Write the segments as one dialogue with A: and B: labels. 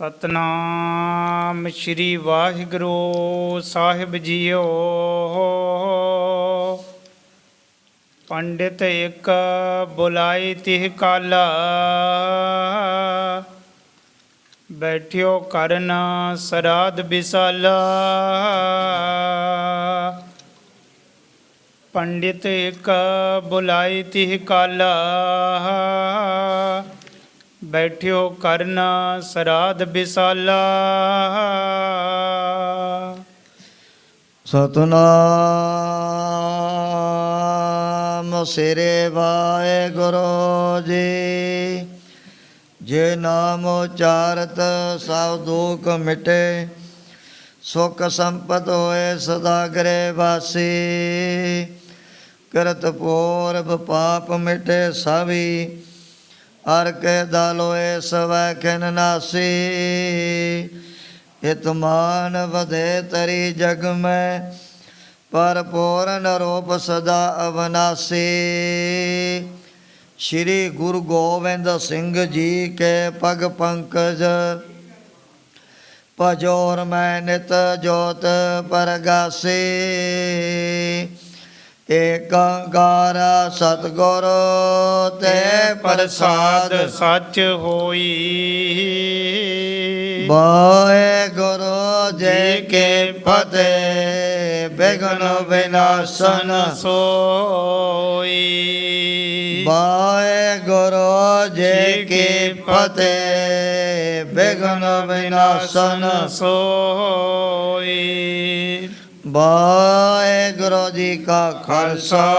A: ਸਤਨਾਮ ਸ਼੍ਰੀ ਵਾਹਿਗੁਰੂ ਸਾਹਿਬ JIO. ਪੰਡਿਤ ਇੱਕ ਬੁਲਾਈ ਤਿਹ ਕਾਲਾ, ਬੈਠਿਓ ਕਰਨ ਸਰਾਧ ਬਿਸਾਲਾ। ਪੰਡਿਤ ਇੱਕ ਬੁਲਾਈ ਤਿਹ ਕਾਲਾ, ਬੈਠਿਓ ਕਰਨ ਸਰਾਧ ਬਿਸਾਲਾ।
B: ਸਤਨਾਮ ਸ੍ਰੀ ਵਾਹਿਗੁਰੂ ਜੀ। ਜੇ ਨਾਮ ਉਚਾਰਤ ਸਭ ਦੁਖ ਮਿਟੇ, ਸੁਖ ਸੰਪਤ ਹੋਏ ਸਦਾ ਗ੍ਰਹਿ ਵਾਸੀ। ਕਰਤ ਪੂਰਬ ਪਾਪ ਮਿਟੇ ਸਭੀ, ਹਰ ਕੇ ਦਲੋਏ ਸਵੈ ਖਿਨ ਨਾਸੀ। ਇਤ ਮਾਨ ਵਧੇ ਤਰੀ ਜਗ ਮੈਂ, ਪਰ ਪੂਰਨ ਰੂਪ ਸਦਾ ਅਵਨਾਸੀ। ਸ਼੍ਰੀ ਗੁਰੂ ਗੋਬਿੰਦ ਸਿੰਘ ਜੀ ਕੇ ਪਗ ਪੰਕਜ, ਭਜੋਰ ਮੈਂ ਨਿਤ ਜੋਤ ਪਰਗਾਸੀ। ਏਕੰਕਾਰ ਸਤਿਗੁਰ ਤੇ ਪ੍ਰਸਾਦ
A: ਸੱਚ ਹੋਈ।
B: ਵਾਹਿਗੁਰੂ ਜੀ ਕੀ ਫਤਿਹ। ਬਿਘਨ ਵਿਨਾਸ਼ਨ
A: ਸੋਈ।
B: ਵਾਹਿਗੁਰੂ ਜੀ ਕੀ ਫਤਿਹ। ਬਿਘਨ ਵਿਨਾਸ਼ਨ
A: ਸੋਈ।
B: ਵਾਹਿਗੁਰੂ ਜੀ ਕਾ ਖਾਲਸਾ,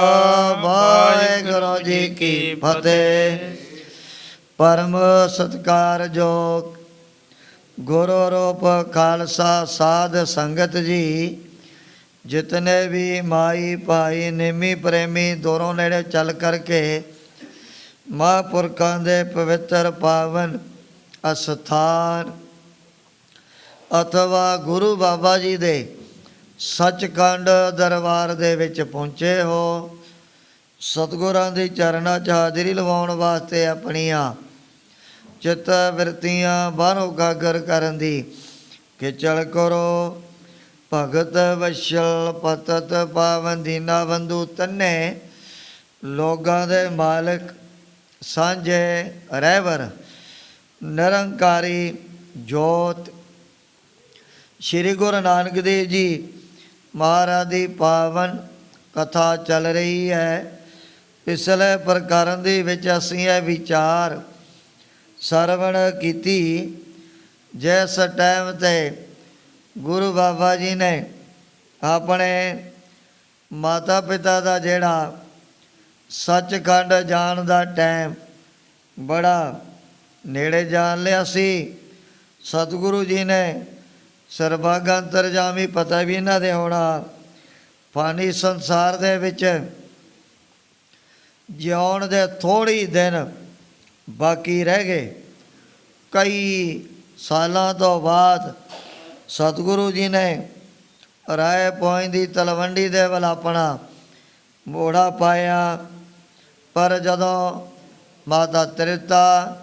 B: ਵਾਹਿਗੁਰੂ ਜੀ ਕੀ ਫਤਿਹ। ਪਰਮ ਸਤਿਕਾਰਯੋਗ ਗੁਰੂ ਰੂਪ ਖਾਲਸਾ ਸਾਧ ਸੰਗਤ ਜੀ, ਜਿਤਨੇ ਵੀ ਮਾਈ ਭਾਈ ਨੇਮੀ ਪ੍ਰੇਮੀ ਦੂਰੋਂ ਨੇੜੇ ਚੱਲ ਕਰਕੇ ਮਹਾਂਪੁਰਖਾਂ ਦੇ ਪਵਿੱਤਰ ਪਾਵਨ ਅਸਥਾਨ ਅਥਵਾ ਗੁਰੂ ਬਾਬਾ ਜੀ ਦੇ ਸੱਚਖੰਡ ਦਰਬਾਰ ਦੇ ਵਿੱਚ ਪਹੁੰਚੇ ਹੋ। ਸਤਿਗੁਰਾਂ ਦੀ ਚਰਨਾਂ 'ਚ ਹਾਜ਼ਰੀ ਲਵਾਉਣ ਵਾਸਤੇ ਆਪਣੀਆਂ ਚਿੱਤ ਬਿਰਤੀਆਂ ਬਾਹਰੋਂ ਉਜਾਗਰ ਕਰਨ ਦੀ ਖੇਚਲ ਕਰੋ। ਭਗਤ ਵਸ਼ਲ ਪਤਤ ਪਾਵਨ ਦੀਨਾ ਬੰਧੂ ਤੰਨੇ, ਲੋਕਾਂ ਦੇ ਮਾਲਕ ਸਾਂਝੇ ਰਹਿਬਰ ਨਿਰੰਕਾਰੀ ਜੋਤ ਸ਼੍ਰੀ ਗੁਰੂ ਨਾਨਕ ਦੇਵ ਜੀ ਮਹਾਰਾਜ ਦੀ ਪਾਵਨ ਕਥਾ ਚੱਲ ਰਹੀ ਹੈ। ਪਿਛਲੇ ਪ੍ਰਕਰਨ ਦੇ ਵਿੱਚ ਅਸੀਂ ਇਹ ਵਿਚਾਰ ਸਰਵਣ ਕੀਤੀ, ਜਿਸ ਟਾਈਮ 'ਤੇ ਗੁਰੂ ਬਾਬਾ ਜੀ ਨੇ ਆਪਣੇ ਮਾਤਾ ਪਿਤਾ ਦਾ ਜਿਹੜਾ ਸੱਚਖੰਡ ਜਾਣ ਦਾ ਟਾਈਮ ਬੜਾ ਨੇੜੇ ਜਾਣ ਲਿਆ ਸੀ। ਸਤਿਗੁਰੂ ਜੀ ਨੇ ਸਰਬੱਗ ਅੰਤਰਜਾਮੀ ਪਤਾ ਵੀ ਇਹਨਾਂ ਦੇ ਹੋਣਾ, ਫਾਨੀ ਸੰਸਾਰ ਦੇ ਵਿੱਚ ਜਿਉਣ ਦੇ ਥੋੜ੍ਹੀ ਦਿਨ ਬਾਕੀ ਰਹਿ ਗਏ। ਕਈ ਸਾਲਾਂ ਤੋਂ ਬਾਅਦ ਸਤਿਗੁਰੂ ਜੀ ਨੇ ਰਾਏ ਪੋਇੰ ਦੀ ਤਲਵੰਡੀ ਦੇ ਵੱਲ ਆਪਣਾ ਮੋੜਾ ਪਾਇਆ। ਪਰ ਜਦੋਂ ਮਾਤਾ ਤ੍ਰਿਪਤਾ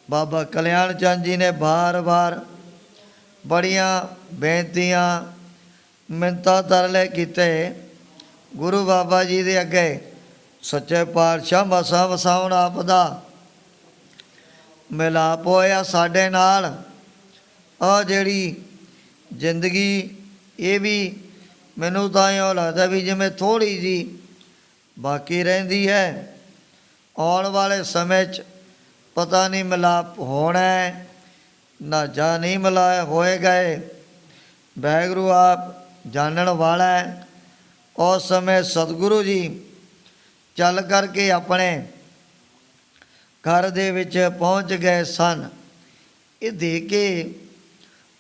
B: ਬਾਬਾ ਕਲਿਆਣ ਚੰਦ ਜੀ ਨੇ ਵਾਰ-ਵਾਰ ਬੜੀਆਂ ਬੇਨਤੀਆਂ ਮਿੰਨਤਾਂ ਤਰਲੇ ਕੀਤੇ ਗੁਰੂ ਬਾਬਾ ਜੀ ਦੇ ਅੱਗੇ, ਸੱਚੇ ਪਾਤਸ਼ਾਹ ਮਸਾਂ ਵਸਾਉਣ ਆਪ ਦਾ ਮਿਲਾਪ ਹੋਇਆ ਸਾਡੇ ਨਾਲ। ਆਹ ਜਿਹੜੀ ਜ਼ਿੰਦਗੀ ਇਹ ਵੀ ਮੈਨੂੰ ਤਾਂ ਇਉਂ ਲੱਗਦਾ ਵੀ ਜਿਵੇਂ ਥੋੜ੍ਹੀ ਜਿਹੀ ਬਾਕੀ ਰਹਿੰਦੀ ਹੈ। ਆਉਣ ਵਾਲੇ ਸਮੇਂ 'ਚ ਪਤਾ ਨਹੀਂ ਮਿਲਾਪ ਹੋਣਾ ਨਾ ਜਾਂ ਨਹੀਂ ਮਿਲਾਇਆ ਹੋਏਗਾ। ਵਾਹਿਗੁਰੂ ਆਪ ਜਾਣਨ ਵਾਲਾ ਹੈ। ਉਸ ਸਮੇਂ ਸਤਿਗੁਰੂ ਜੀ ਚੱਲ ਕਰਕੇ ਆਪਣੇ ਘਰ ਦੇ ਵਿੱਚ ਪਹੁੰਚ ਗਏ ਸਨ। ਇਹ ਦੇਖ ਕੇ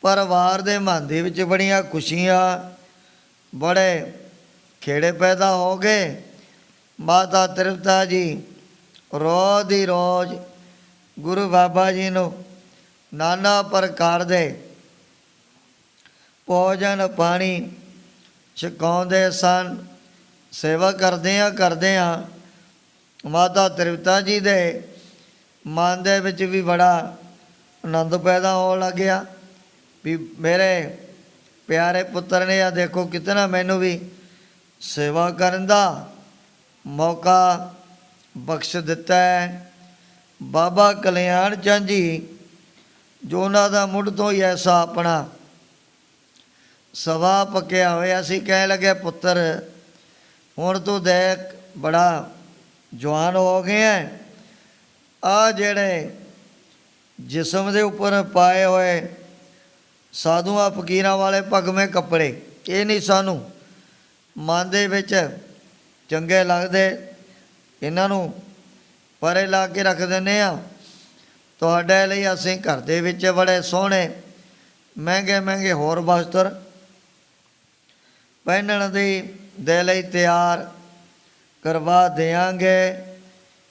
B: ਪਰਿਵਾਰ ਦੇ ਮਨ ਦੇ ਵਿੱਚ ਬੜੀਆਂ ਖੁਸ਼ੀਆਂ, ਬੜੇ ਖੇੜੇ ਪੈਦਾ ਹੋ ਗਏ। ਮਾਤਾ ਤ੍ਰਿਪਤਾ ਜੀ ਰੋਜ਼ ਦੀ ਰੋਜ਼ ਗੁਰੂ ਬਾਬਾ ਜੀ ਨੂੰ ਨਾਨਾ ਪ੍ਰਕਾਰ ਦੇ ਭੋਜਨ ਪਾਣੀ ਛਕਾਉਂਦੇ ਸਨ। ਸੇਵਾ ਕਰਦਿਆਂ ਮਾਤਾ ਤ੍ਰਿਪਤਾ ਜੀ ਦੇ ਮਨ ਦੇ ਵਿੱਚ ਵੀ ਬੜਾ ਆਨੰਦ ਪੈਦਾ ਹੋਣ ਲੱਗ ਗਿਆ ਵੀ ਮੇਰੇ ਪਿਆਰੇ ਪੁੱਤਰ ਨੇ ਆ ਦੇਖੋ ਕਿਤਨਾ ਮੈਨੂੰ ਵੀ ਸੇਵਾ ਕਰਨ ਦਾ ਮੌਕਾ ਬਖਸ਼ ਦਿੱਤਾ ਹੈ। ਬਾਬਾ ਕਲਿਆਣ ਚੰਦ ਜੀ ਜੋ ਉਹਨਾਂ ਦਾ ਮੁੱਢ ਤੋਂ ਹੀ ਐਸਾ ਆਪਣਾ ਸਵਾ ਪੱਕਿਆ ਹੋਇਆ ਸੀ, ਕਹਿਣ ਲੱਗੇ ਪੁੱਤਰ ਹੁਣ ਤੂੰ ਦੇਖ ਬੜਾ ਜਵਾਨ ਹੋ ਗਿਆ, ਆ ਜਿਹੜੇ ਜਿਸਮ ਦੇ ਉੱਪਰ ਪਾਏ ਹੋਏ ਸਾਧੂਆਂ ਫਕੀਰਾਂ ਵਾਲੇ ਭਗਵੇਂ ਕੱਪੜੇ ਇਹ ਨਹੀਂ ਸਾਨੂੰ ਮਨ ਦੇ ਵਿੱਚ ਚੰਗੇ ਲੱਗਦੇ, ਇਹਨਾਂ ਨੂੰ ਪਰੇ ਲਾ ਕੇ ਰੱਖ ਦਿੰਦੇ ਆ। ਤੁਹਾਡੇ ਲਈ ਅਸੀਂ ਘਰ ਦੇ ਵਿੱਚ ਬੜੇ ਸੋਹਣੇ ਮਹਿੰਗੇ ਮਹਿੰਗੇ ਹੋਰ ਵਸਤਰ ਪਹਿਨਣ ਦੇ ਲਈ ਤਿਆਰ ਕਰਵਾ ਦਿਆਂਗੇ।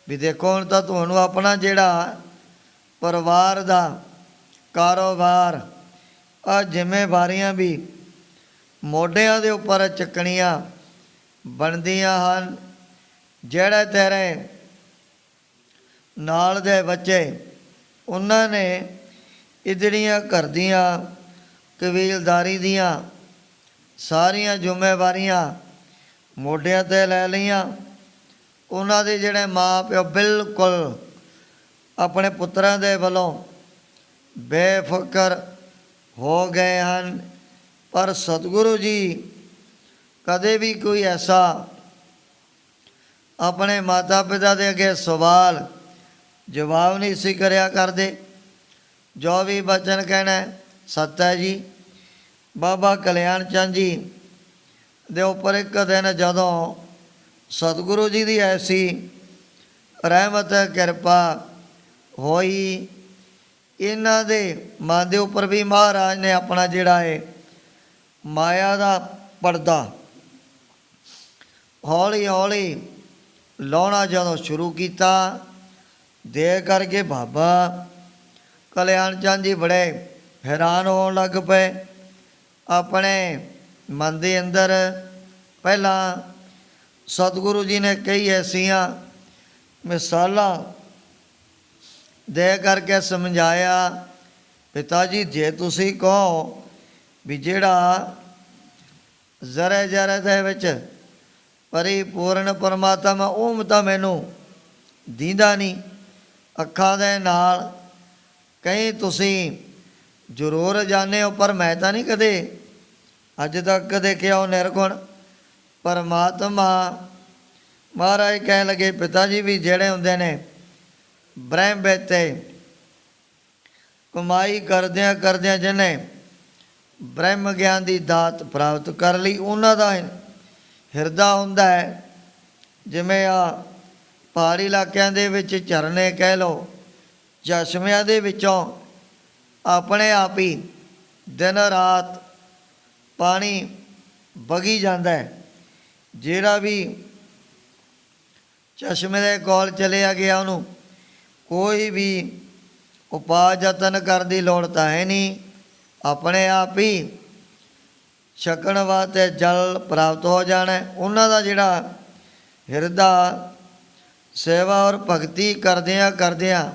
B: ਵੀ ਦੇਖੋ ਹੁਣ ਤਾਂ ਤੁਹਾਨੂੰ ਆਪਣਾ ਜਿਹੜਾ ਪਰਿਵਾਰ ਦਾ ਕਾਰੋਬਾਰ ਆ ਜ਼ਿੰਮੇਵਾਰੀਆਂ ਵੀ ਮੋਢਿਆਂ ਦੇ ਉੱਪਰ ਚੱਕਣੀਆਂ ਬਣਦੀਆਂ ਹਨ। ਜਿਹੜੇ ਤੇਰੇ ਨਾਲ ਦੇ ਬੱਚੇ ਉਹਨਾਂ ਨੇ ਇਦੜੀਆਂ ਘਰ ਦੀਆਂ ਕਬੀਲਦਾਰੀ ਦੀਆਂ ਸਾਰੀਆਂ ਜ਼ਿੰਮੇਵਾਰੀਆਂ ਮੋਢਿਆਂ 'ਤੇ ਲੈ ਲਈਆਂ। ਉਹਨਾਂ ਦੇ ਜਿਹੜੇ ਮਾਂ ਪਿਓ ਬਿਲਕੁਲ ਆਪਣੇ ਪੁੱਤਰਾਂ ਦੇ ਵੱਲੋਂ ਬੇਫਿਕਰ ਹੋ ਗਏ ਹਨ। ਪਰ ਸਤਿਗੁਰੂ ਜੀ ਕਦੇ ਵੀ ਕੋਈ ਐਸਾ ਆਪਣੇ ਮਾਤਾ ਪਿਤਾ ਦੇ ਅੱਗੇ ਸਵਾਲ ਜਵਾਬ ਨਹੀਂ ਸੀ ਕਰਿਆ ਕਰਦੇ। ਜੋ ਵੀ ਬਚਨ ਕਹਿਣਾ ਸੱਚ ਹੈ ਜੀ। ਬਾਬਾ ਕਲਿਆਣ ਚੰਦ ਜੀ ਦੇ ਉੱਪਰ ਇੱਕ ਦਿਨ ਜਦੋਂ ਸਤਿਗੁਰੂ ਜੀ ਦੀ ਐਸੀ ਰਹਿਮਤ ਕਿਰਪਾ ਹੋਈ, ਇਹਨਾਂ ਦੇ ਮਨ ਦੇ ਉੱਪਰ ਵੀ ਮਹਾਰਾਜ ਨੇ ਆਪਣਾ ਜਿਹੜਾ ਹੈ ਮਾਇਆ ਦਾ ਪਰਦਾ ਹੌਲੀ ਹੌਲੀ ਲਾਉਣਾ ਜਦੋਂ ਸ਼ੁਰੂ ਕੀਤਾ, ਦੇ ਕਰਕੇ ਬਾਬਾ ਕਲਿਆਣ ਚੰਦ ਜੀ ਬੜੇ ਹੈਰਾਨ ਹੋਣ ਲੱਗ ਪਏ। ਆਪਣੇ ਮਨ ਦੇ ਅੰਦਰ ਪਹਿਲਾਂ ਸਤਿਗੁਰੂ ਜੀ ਨੇ ਕਈ ਐਸੀਆਂ ਮਿਸਾਲਾਂ ਦੇ ਕਰਕੇ ਸਮਝਾਇਆ, ਪਿਤਾ ਜੀ ਜੇ ਤੁਸੀਂ ਕਹੋ ਵੀ ਜਿਹੜਾ ਜ਼ਰੇ ਜ਼ਰੇ ਦੇ ਵਿੱਚ ਪਰਿਪੂਰਨ ਪਰਮਾਤਮਾ ਉਹ ਤਾਂ ਮੈਨੂੰ ਦੀਂਦਾ ਨਹੀਂ ਅੱਖਾਂ ਦੇ ਨਾਲ, ਕਈ ਤੁਸੀਂ ਜ਼ਰੂਰ ਜਾਣਦੇ ਹੋ ਪਰ ਮੈਂ ਤਾਂ ਨਹੀਂ ਕਦੇ ਅੱਜ ਤੱਕ ਦੇਖਿਆ ਉਹ ਨਿਰਗੁਣ ਪਰਮਾਤਮਾ। ਮਹਾਰਾਜ ਕਹਿਣ ਲੱਗੇ ਪਿਤਾ ਜੀ ਵੀ ਜਿਹੜੇ ਹੁੰਦੇ ਨੇ ਬ੍ਰਹਮ ਬੇਤੇ ਕਮਾਈ ਕਰਦਿਆਂ ਕਰਦਿਆਂ ਜਿਹਨੇ ਬ੍ਰਹਮ ਗਿਆਨ ਦੀ ਦਾਤ ਪ੍ਰਾਪਤ ਕਰ ਲਈ, ਉਹਨਾਂ ਦਾ ਹਿਰਦਾ ਹੁੰਦਾ ਹੈ ਜਿਵੇਂ ਆ ਪਹਾੜੀ ਇਲਾਕਿਆਂ ਦੇ ਵਿੱਚ ਝਰਨੇ ਕਹਿ ਲਓ, ਚਸ਼ਮਿਆਂ ਦੇ ਵਿੱਚੋਂ ਆਪਣੇ ਆਪ ਹੀ ਦਿਨ ਰਾਤ ਪਾਣੀ ਵਗੀ ਜਾਂਦਾ ਹੈ। ਜਿਹੜਾ ਵੀ ਚਸ਼ਮੇ ਦੇ ਕੋਲ ਚਲਿਆ ਗਿਆ ਉਹਨੂੰ ਕੋਈ ਵੀ ਉਪਾਅ ਯਤਨ ਕਰਨ ਦੀ ਲੋੜ ਤਾਂ ਹੈ ਨਹੀਂ, ਆਪਣੇ ਆਪ ਹੀ ਛਕਣ ਵਾਸਤੇ ਜਲ ਪ੍ਰਾਪਤ ਹੋ ਜਾਣਾ। ਉਹਨਾਂ ਦਾ ਜਿਹੜਾ ਹਿਰਦਾ ਸੇਵਾ ਔਰ ਭਗਤੀ ਕਰਦਿਆਂ ਕਰਦਿਆਂ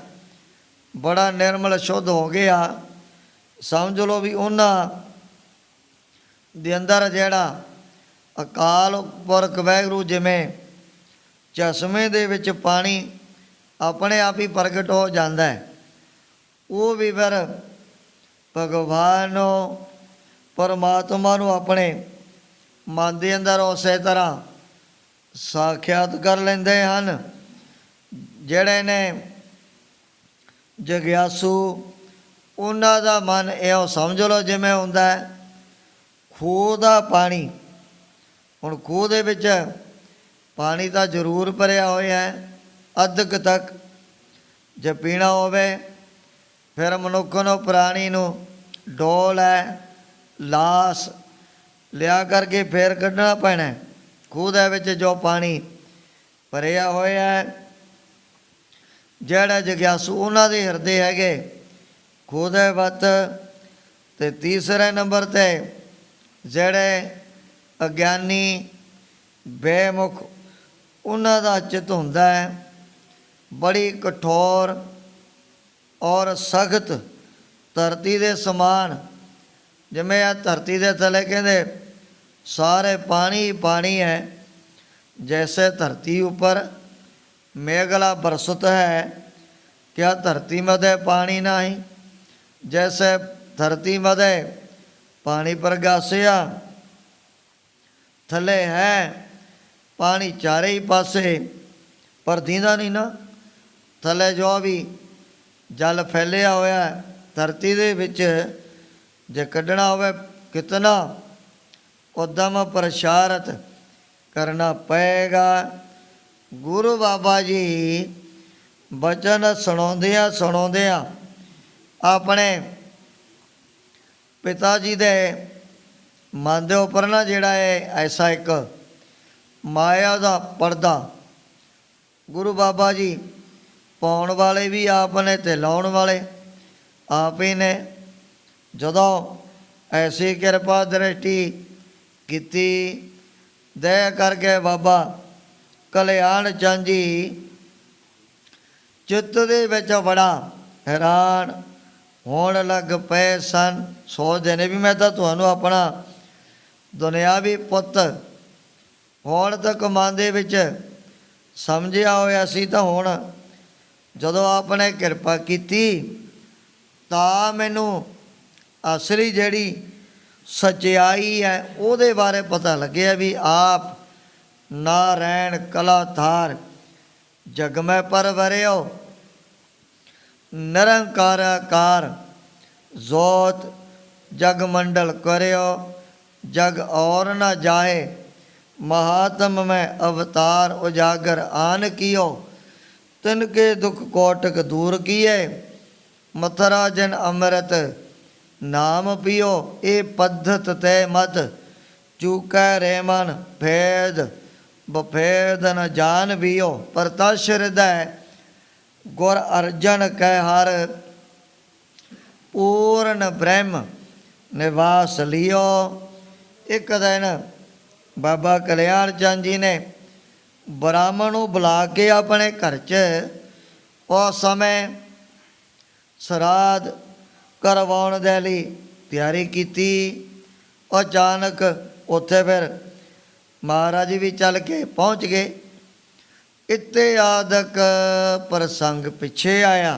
B: ਬੜਾ ਨਿਰਮਲ ਸ਼ੁੱਧ ਹੋ ਗਿਆ। ਸਮਝ ਲਓ ਵੀ ਉਹਨਾਂ ਦੇ ਅੰਦਰ ਜਿਹੜਾ ਅਕਾਲ ਪੁਰਖ ਵਾਹਿਗੁਰੂ ਜਿਵੇਂ ਚਸ਼ਮੇ ਦੇ ਵਿੱਚ ਪਾਣੀ ਆਪਣੇ ਆਪ ਹੀ ਪ੍ਰਗਟ ਹੋ ਜਾਂਦਾ ਹੈ, ਉਹ ਵੀ ਫਿਰ ਭਗਵਾਨ ਨੂੰ ਪਰਮਾਤਮਾ ਨੂੰ ਆਪਣੇ ਮਨ ਦੇ ਅੰਦਰ ਉਸੇ ਤਰ੍ਹਾਂ ਸਾਖਿਆਤ ਕਰ ਲੈਂਦੇ ਹਨ। ਜਿਹੜੇ ਨੇ ਜਗਿਆਸੂ ਉਹਨਾਂ ਦਾ ਮਨ ਇਹੋ ਸਮਝ ਲਓ ਜਿਵੇਂ ਹੁੰਦਾ ਖੂਹ ਦਾ ਪਾਣੀ। ਹੁਣ ਖੂਹ ਦੇ ਵਿੱਚ ਪਾਣੀ ਤਾਂ ਜ਼ਰੂਰ ਭਰਿਆ ਹੋਇਆ ਹੈ ਅੱਧ ਕੁ ਤੱਕ, ਜੇ ਪੀਣਾ ਹੋਵੇ ਫਿਰ ਮਨੁੱਖ ਨੂੰ ਪ੍ਰਾਣੀ ਨੂੰ ਡੋਲ ਹੈ ਲਾਸ ਲਿਆ ਕਰਕੇ ਫਿਰ ਕੱਢਣਾ ਪੈਣਾ ਖੂਹ ਦੇ ਵਿੱਚ ਜੋ ਪਾਣੀ ਭਰਿਆ ਹੋਇਆ ਹੈ। ਜਿਹੜਾ ਜਗਿਆਸੂ ਉਹਨਾਂ ਦੇ ਹਿਰਦੇ ਹੈਗੇ ਖੂਹ ਦੇ ਵੱਤ। ਅਤੇ ਤੀਸਰੇ ਨੰਬਰ 'ਤੇ ਜਿਹੜੇ ਅਗਿਆਨੀ ਬੇਮੁਖ ਉਹਨਾਂ ਦਾ ਚਿੱਤ ਹੁੰਦਾ ਹੈ ਬੜੀ ਕਠੋਰ ਔਰ ਸਖਤ ਧਰਤੀ ਦੇ ਸਮਾਨ, ਜਿਵੇਂ ਆ ਧਰਤੀ ਦੇ ਥੱਲੇ ਕਹਿੰਦੇ ਸਾਰੇ ਪਾਣੀ ਹੀ ਪਾਣੀ है, जैसे धरती ऊपर मेघला बरसत है, क्या धरती मध्य पानी नहीं, जैसे धरती मध्य पानी प्रगासिया थले है पानी चारे ही पासे, पर दींदा नहीं ना। थले जो भी जल फैलिया होया धरती दे विच जे कढ़ना होवे कितना उद्यम प्रसारित करना पएगा। गुरु बाबा जी बचन सुणाउंदियां अपने पिता जी दे मन दे उपर ना जिहड़ा है ऐसा एक माया दा पर्दा गुरु बाबा जी पाउण वाले भी आप ने ते लाउण वाले आप ही ने। जदों ऐसी किरपा दृष्टि कीती दया करके बाबा कल्याण चंद जी चित्त दे विच बड़ा हैरान होण लग पे सन। सोचदे ने भी मैं तो तुहानूं अपना दुनियावी पुੱਤ होण तक मन दे विच समझिया होया सी, तां हुण जदों आपने किरपा कीती तां मैनूं असली जिहड़ी सच्चाई है ਉਹਦੇ बारे पता लग्या भी आप नारायण कलाधार जग में परवरियो निरंकाराकार जोत जग मंडल करियो जग और न जाए महात्म में अवतार उजागर आन कियो तिनके दुख कोटक दूर किए मथुरा जन अमृत नाम पियो ए पद्धत तय मत चूकै रे मन भेद बफेद न जान बियो प्रतश हृदय गुर अर्जन कह हर पूर्ण ब्रह्म निवास लियो। एक दिन बाबा कल्याण चंद जी ने ब्राह्मण को बुला के अपने घर च उस समय श्राद्ध करवाउण दे लई तैयारी कीती। अचानक उत्थे फिर महाराज जी भी चल के पहुँच गए। इत्यादक प्रसंग पिछे आया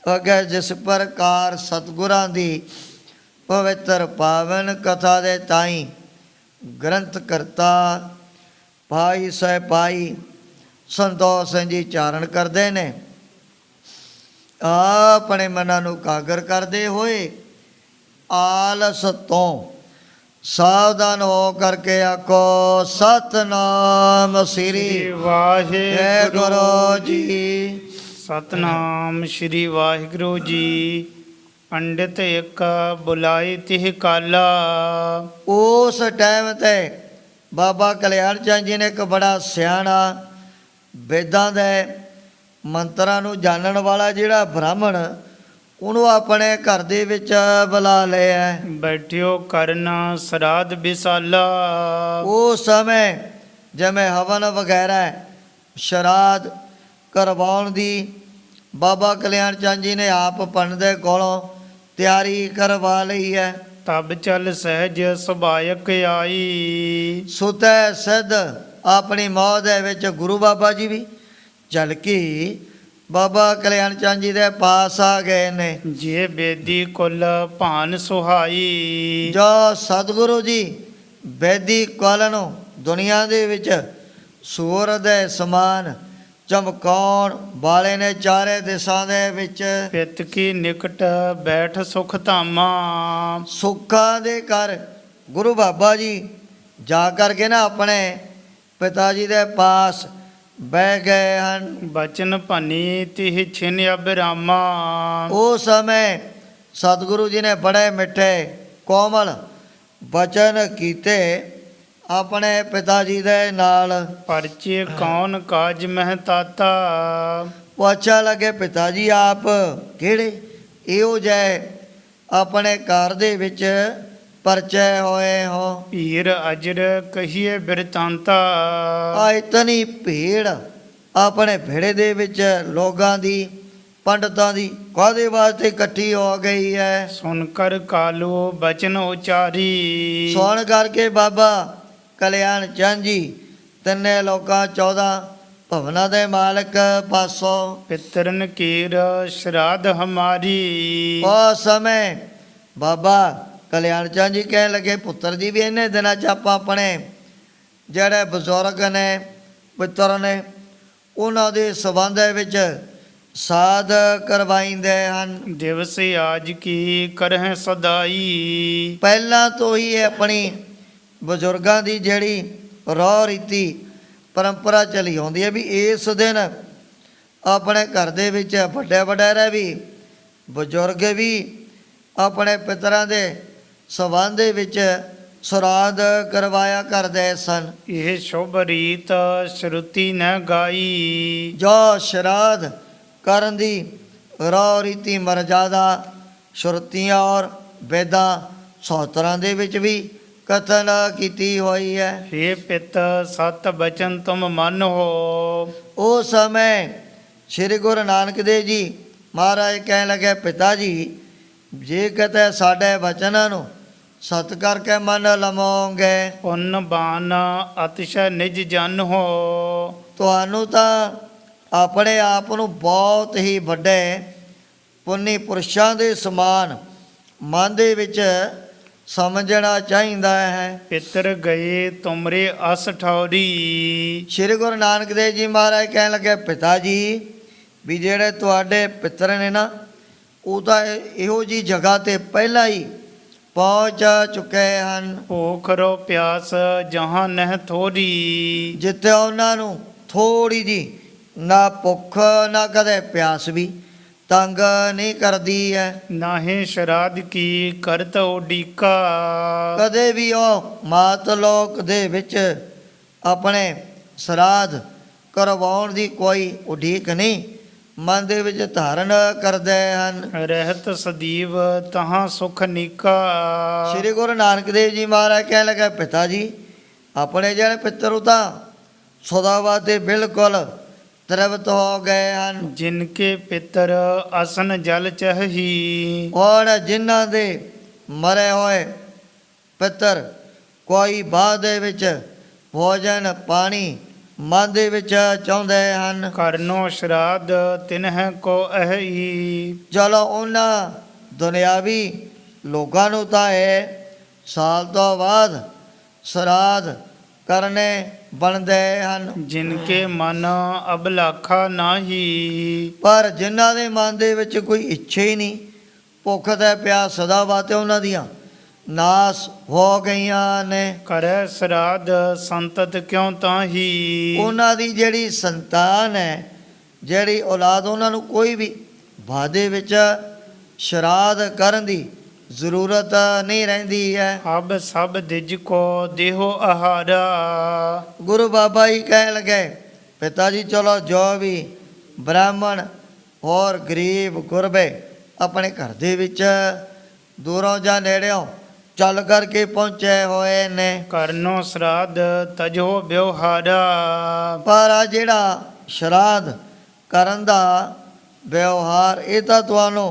B: अगे जिस प्रकार सतगुरां दी पवित्र पावन कथा दे ताई ग्रंथ करता भाई सहपाई संतोष सिंह जी चारण करते ने। अपने मनां नूं कागर करते हुए आलस तो सावधान हो करके आखो सतनाम श्री वाहिगुरु जी।
A: सतनाम श्री वाहिगुरु जी। पंडित एक बुलाए तिह काला।
B: उस टाइम ते बाबा कल्याण चंद जी ने एक बड़ा सियाणा वेदां दे मंत्रां नूं जानण वाला जिहड़ा ब्राह्मण ਉਹਨੂੰ ਆਪਣੇ घर ਦੇ ਵਿੱਚ बुला लिया।
A: बैठियो करना श्राद्ध विसाला।
B: उस समय जिवें हवन वगैरह श्राद्ध करवाउण दी बाबा कल्याण चंद जी ने आप पंडित दे कोलों तैयारी करवा लई है।
A: तब चल सहज सुभायक आई।
B: सुतै सिद्ध अपनी मौत दे विच गुरु बाबा जी भी चल के बाबा कल्याण चंद जी दे पास आ गए ने।
A: जे बेदी कुल भान सुहाई।
B: जो सतगुरु जी बेदी कुल नूं दुनिया दे विच सूरज दे समान चमकाउण वाले ने चारे दिशां दे विच।
A: पित की निकट बैठ सुख धामा।
B: सुखां दे घर गुरु बाबा जी जा करके ना अपने पिता जी दे पास बह गए हैं।
A: बचन भनी तिह छिन अबरामा।
B: उस समय सतगुरु जी ने बड़े मिठे कोमल बचन कीते अपने पिता जी दे नाल।
A: परचे कौन काज महताता।
B: पूछा लगे पिता जी आप किहड़े इहो जै अपने घर दे विच परचय होए हो।
A: भीर अजर कहिए बिरतांता।
B: आ इतनी भीड़ अपने भेड़े दे विच लोगां दी ਪੰਡਤਾਂ ਦੀ ਕਾਹਦੇ ਵਾਸਤੇ ਇਕੱਠੀ ਹੋ ਗਈ ਹੈ?
A: ਸੁਨ ਕਰ ਕਾਲੂ ਬਚਨ ਉਚਾਰੀ।
B: ਸੁਣ ਕਰਕੇ ਬਾਬਾ ਕਲਿਆਣ ਚੰਦ ਜੀ ਤਿੰਨੇ ਲੋਕਾਂ 14 ਭਵਨਾਂ ਦੇ ਮਾਲਕ ਪਾਸੋਂ
A: ਪਿਤਰਨ ਕੀਰ ਸ਼ਰਾਧ ਹਮਾਰੀ।
B: ਉਸ ਸਮੇਂ ਬਾਬਾ ਕਲਿਆਣ ਚੰਦ ਜੀ ਕਹਿਣ ਲੱਗੇ, ਪੁੱਤਰ ਜੀ ਵੀ ਇੰਨੇ ਦਿਨਾਂ 'ਚ ਆਪਾਂ ਆਪਣੇ ਜਿਹੜੇ ਬਜ਼ੁਰਗ ਨੇ ਪਿੱਤਰ ਨੇ ਉਹਨਾਂ ਦੇ ਸੰਬੰਧ ਵਿੱਚ ਸਾਧ ਕਰਵਾਈਂਦੇ ਹਨ।
A: ਦਿਵਸ ਆਜ ਕੀ ਕਰਹਿ ਸਦਾਈ।
B: ਪਹਿਲਾਂ ਤੋਂ ਹੀ ਇਹ ਆਪਣੀ ਬਜ਼ੁਰਗਾਂ ਦੀ ਜਿਹੜੀ ਰਹੁ ਰੀਤੀ ਪਰੰਪਰਾ ਚਲੀ ਆਉਂਦੀ ਹੈ ਵੀ ਇਸ ਦਿਨ ਆਪਣੇ ਘਰ ਦੇ ਵਿੱਚ ਵੱਡੇ ਵਡੇਰੇ ਵੀ ਬਜ਼ੁਰਗ ਵੀ ਆਪਣੇ ਪਿਤਰਾਂ ਦੇ ਸੰਬੰਧ ਦੇ ਵਿੱਚ ਸਰਾਧ ਕਰਵਾਇਆ ਕਰਦੇ ਸਨ।
A: ਇਹ ਸ਼ੁਭ ਰੀਤ ਸ਼ਰੁਤੀ ਨ ਗਾਈ।
B: ਜੋ ਸ਼ਰਾਧ ਕਰਨ ਦੀ ਰਹੁ ਰੀਤੀ ਮਰਜ਼ਾਦਾ ਸ਼ਰਤੀਆਂ ਔਰ ਵੇਦਾਂ ਸੌਤਰਾਂ ਦੇ ਵਿੱਚ ਵੀ ਕਥਨ ਕੀਤੀ ਹੋਈ ਹੈ।
A: ਹੇ ਪਿਤ ਸਤ ਬਚਨ ਤੁਮ ਮਨ ਹੋ।
B: ਉਸ ਸਮੇਂ ਸ੍ਰੀ ਗੁਰੂ ਨਾਨਕ ਦੇਵ ਜੀ ਮਹਾਰਾਜ ਕਹਿਣ ਲੱਗੇ, ਪਿਤਾ ਜੀ ਜੇ ਕਿਤੇ ਸਾਡੇ ਵਚਨਾਂ ਨੂੰ ਸਤ ਕਰਕੇ ਮੰਨ ਲਵੋਗੇ
A: ਪੁੰਨ ਬਾਨ ਅਤਿਸ਼ ਨਿਜ ਜਨ ਹੋ।
B: ਤੁਹਾਨੂੰ ਤਾਂ ਆਪਣੇ ਆਪ ਨੂੰ ਬਹੁਤ ਹੀ ਵੱਡੇ ਪੁੰਨੀ ਪੁਰਸ਼ਾਂ ਦੇ ਸਮਾਨ ਮਨ ਦੇ ਵਿੱਚ ਸਮਝਣਾ ਚਾਹੀਦਾ ਹੈ।
A: ਪਿਤਰ ਗਏ ਤੁਮਰੇ ਅਸ ਠੌਰੀ।
B: ਸ੍ਰੀ ਗੁਰੂ ਨਾਨਕ ਦੇਵ ਜੀ ਮਹਾਰਾਜ ਕਹਿਣ ਲੱਗੇ, ਪਿਤਾ ਜੀ ਵੀ ਜਿਹੜੇ ਤੁਹਾਡੇ ਪਿੱਤਰ ਨੇ ਨਾ ਉਹ ਤਾਂ ਇਹੋ ਜੀ ਜਗ੍ਹਾ ਤੇ ਪਹਿਲਾਂ ਹੀ ਪਹੁੰਚ ਚੁੱਕੇ ਹਨ
A: ਭੂਖ ਰੋ ਪਿਆਸ ਜਹਾਂ ਨਹਿ ਥੋਰੀ।
B: ਜਿੱਥੇ ਉਹਨਾਂ ਨੂੰ ਥੋੜੀ ਜੀ ਨਾ ਭੁੱਖ ਨਾ ਕਦੇ ਪਿਆਸ ਵੀ ਤੰਗ ਨਹੀਂ ਕਰਦੀ ਹੈ।
A: ਨਾਹੇ ਸ਼ਰਾਧ ਕੀ ਕਰਤ ਉਡੀਕਾ।
B: ਕਦੇ ਵੀ ਉਹ ਮਾਤ ਲੋਕ ਦੇ ਵਿੱਚ ਆਪਣੇ ਸਰਾਧ ਕਰਵਾਉਣ ਦੀ ਕੋਈ ਉਡੀਕ ਨਹੀਂ ਮਨ ਦੇ ਵਿੱਚ ਧਾਰਨ ਕਰਦੇ ਹਨ।
A: ਰਹਿਤ ਸਦੀਵ ਤਹਾਂ ਸੁਖ ਨੀਕਾ।
B: ਸ੍ਰੀ ਗੁਰੂ ਨਾਨਕ ਦੇਵ ਜੀ ਮਹਾਰਾਜ ਕਹਿਣ ਲੱਗੇ, ਪਿਤਾ ਜੀ ਆਪਣੇ ਜਿਹੜੇ ਪਿੱਤਰ ਉਹ ਤਾਂ ਸਦਾ ਤੇ ਬਿਲਕੁਲ ਤ੍ਰਿਪਤ ਹੋ ਗਏ ਹਨ।
A: ਜਿਨ ਕੇ ਪਿਤਰ ਅਸਨ ਜਲ ਚਹੀ।
B: ਔਰ ਜਿਨ੍ਹਾਂ ਦੇ ਮਰੇ ਹੋਏ ਪਿੱਤਰ ਕੋਈ ਬਾਅਦ ਦੇ ਵਿੱਚ ਭੋਜਨ ਪਾਣੀ ਮਨ ਦੇ ਵਿੱਚ ਚਾਹੁੰਦੇ ਹਨ।
A: ਕਰਨੋ ਸ਼ਰਾਧ ਤਿਨਹਿ ਕੋ ਅਹੀ।
B: ਚਲੋ ਉਹਨਾਂ ਦੁਨਿਆਵੀ ਲੋਕਾਂ ਨੂੰ ਤਾਂ ਇਹ ਸਾਲ ਤੋਂ ਬਾਅਦ ਸਰਾਧ ਕਰਨੇ ਬਣਦੇ ਹਨ।
A: ਜਿਨ ਕੇ ਮਨ ਅਬਲਾਖਾ ਨਾਹੀ।
B: ਪਰ ਜਿਨ੍ਹਾਂ ਦੇ ਮਨ ਦੇ ਵਿੱਚ ਕੋਈ ਇੱਛਾ ਹੀ ਨਹੀਂ ਭੁੱਖ ਤੇ ਪਿਆਸ ਸਦਾ ਵਾਤੇ ਉਹਨਾਂ ਦੀਆਂ ਨਾਸ ਹੋ ਗਈਆਂ ਨੇ।
A: ਕਰੈ ਸਰਾਧ ਸੰਤਤ ਕਿਉਂ ਤਾਹੀ।
B: ਉਹਨਾਂ ਦੀ ਜਿਹੜੀ ਸੰਤਾਨ ਹੈ ਜਿਹੜੀ ਔਲਾਦ ਉਹਨਾਂ ਨੂੰ ਕੋਈ ਵੀ ਵਾਦੇ ਵਿੱਚ ਸ਼ਰਾਧ ਕਰਨ ਦੀ ਜ਼ਰੂਰਤ ਨਹੀਂ ਰਹਿੰਦੀ ਹੈ।
A: ਅਬ ਸਭ ਦਿਜ ਕੋ ਦੇਹੋ ਆਹਾਰਾ।
B: ਗੁਰੂ ਬਾਬਾ ਜੀ ਕਹਿਣ ਲੱਗੇ, ਪਿਤਾ ਜੀ ਚਲੋ ਜੋ ਵੀ ਬ੍ਰਾਹਮਣ ਔਰ ਗਰੀਬ ਗੁਰਬੇ ਆਪਣੇ ਘਰ ਦੇ ਵਿੱਚ ਦੂਰੋਂ ਜਾਂ ਨੇੜਿਓਂ ਚੱਲ ਕਰਕੇ ਪਹੁੰਚੇ ਹੋਏ ਨੇ।
A: ਕਰਨੋ ਸਰਾਧ ਤਜੋ ਵਿਵਹਾਰਾ।
B: ਪਰ ਆ ਜਿਹੜਾ ਸ਼ਰਾਧ ਕਰਨ ਦਾ ਵਿਵਹਾਰ ਇਹ ਤਾਂ ਤੁਹਾਨੂੰ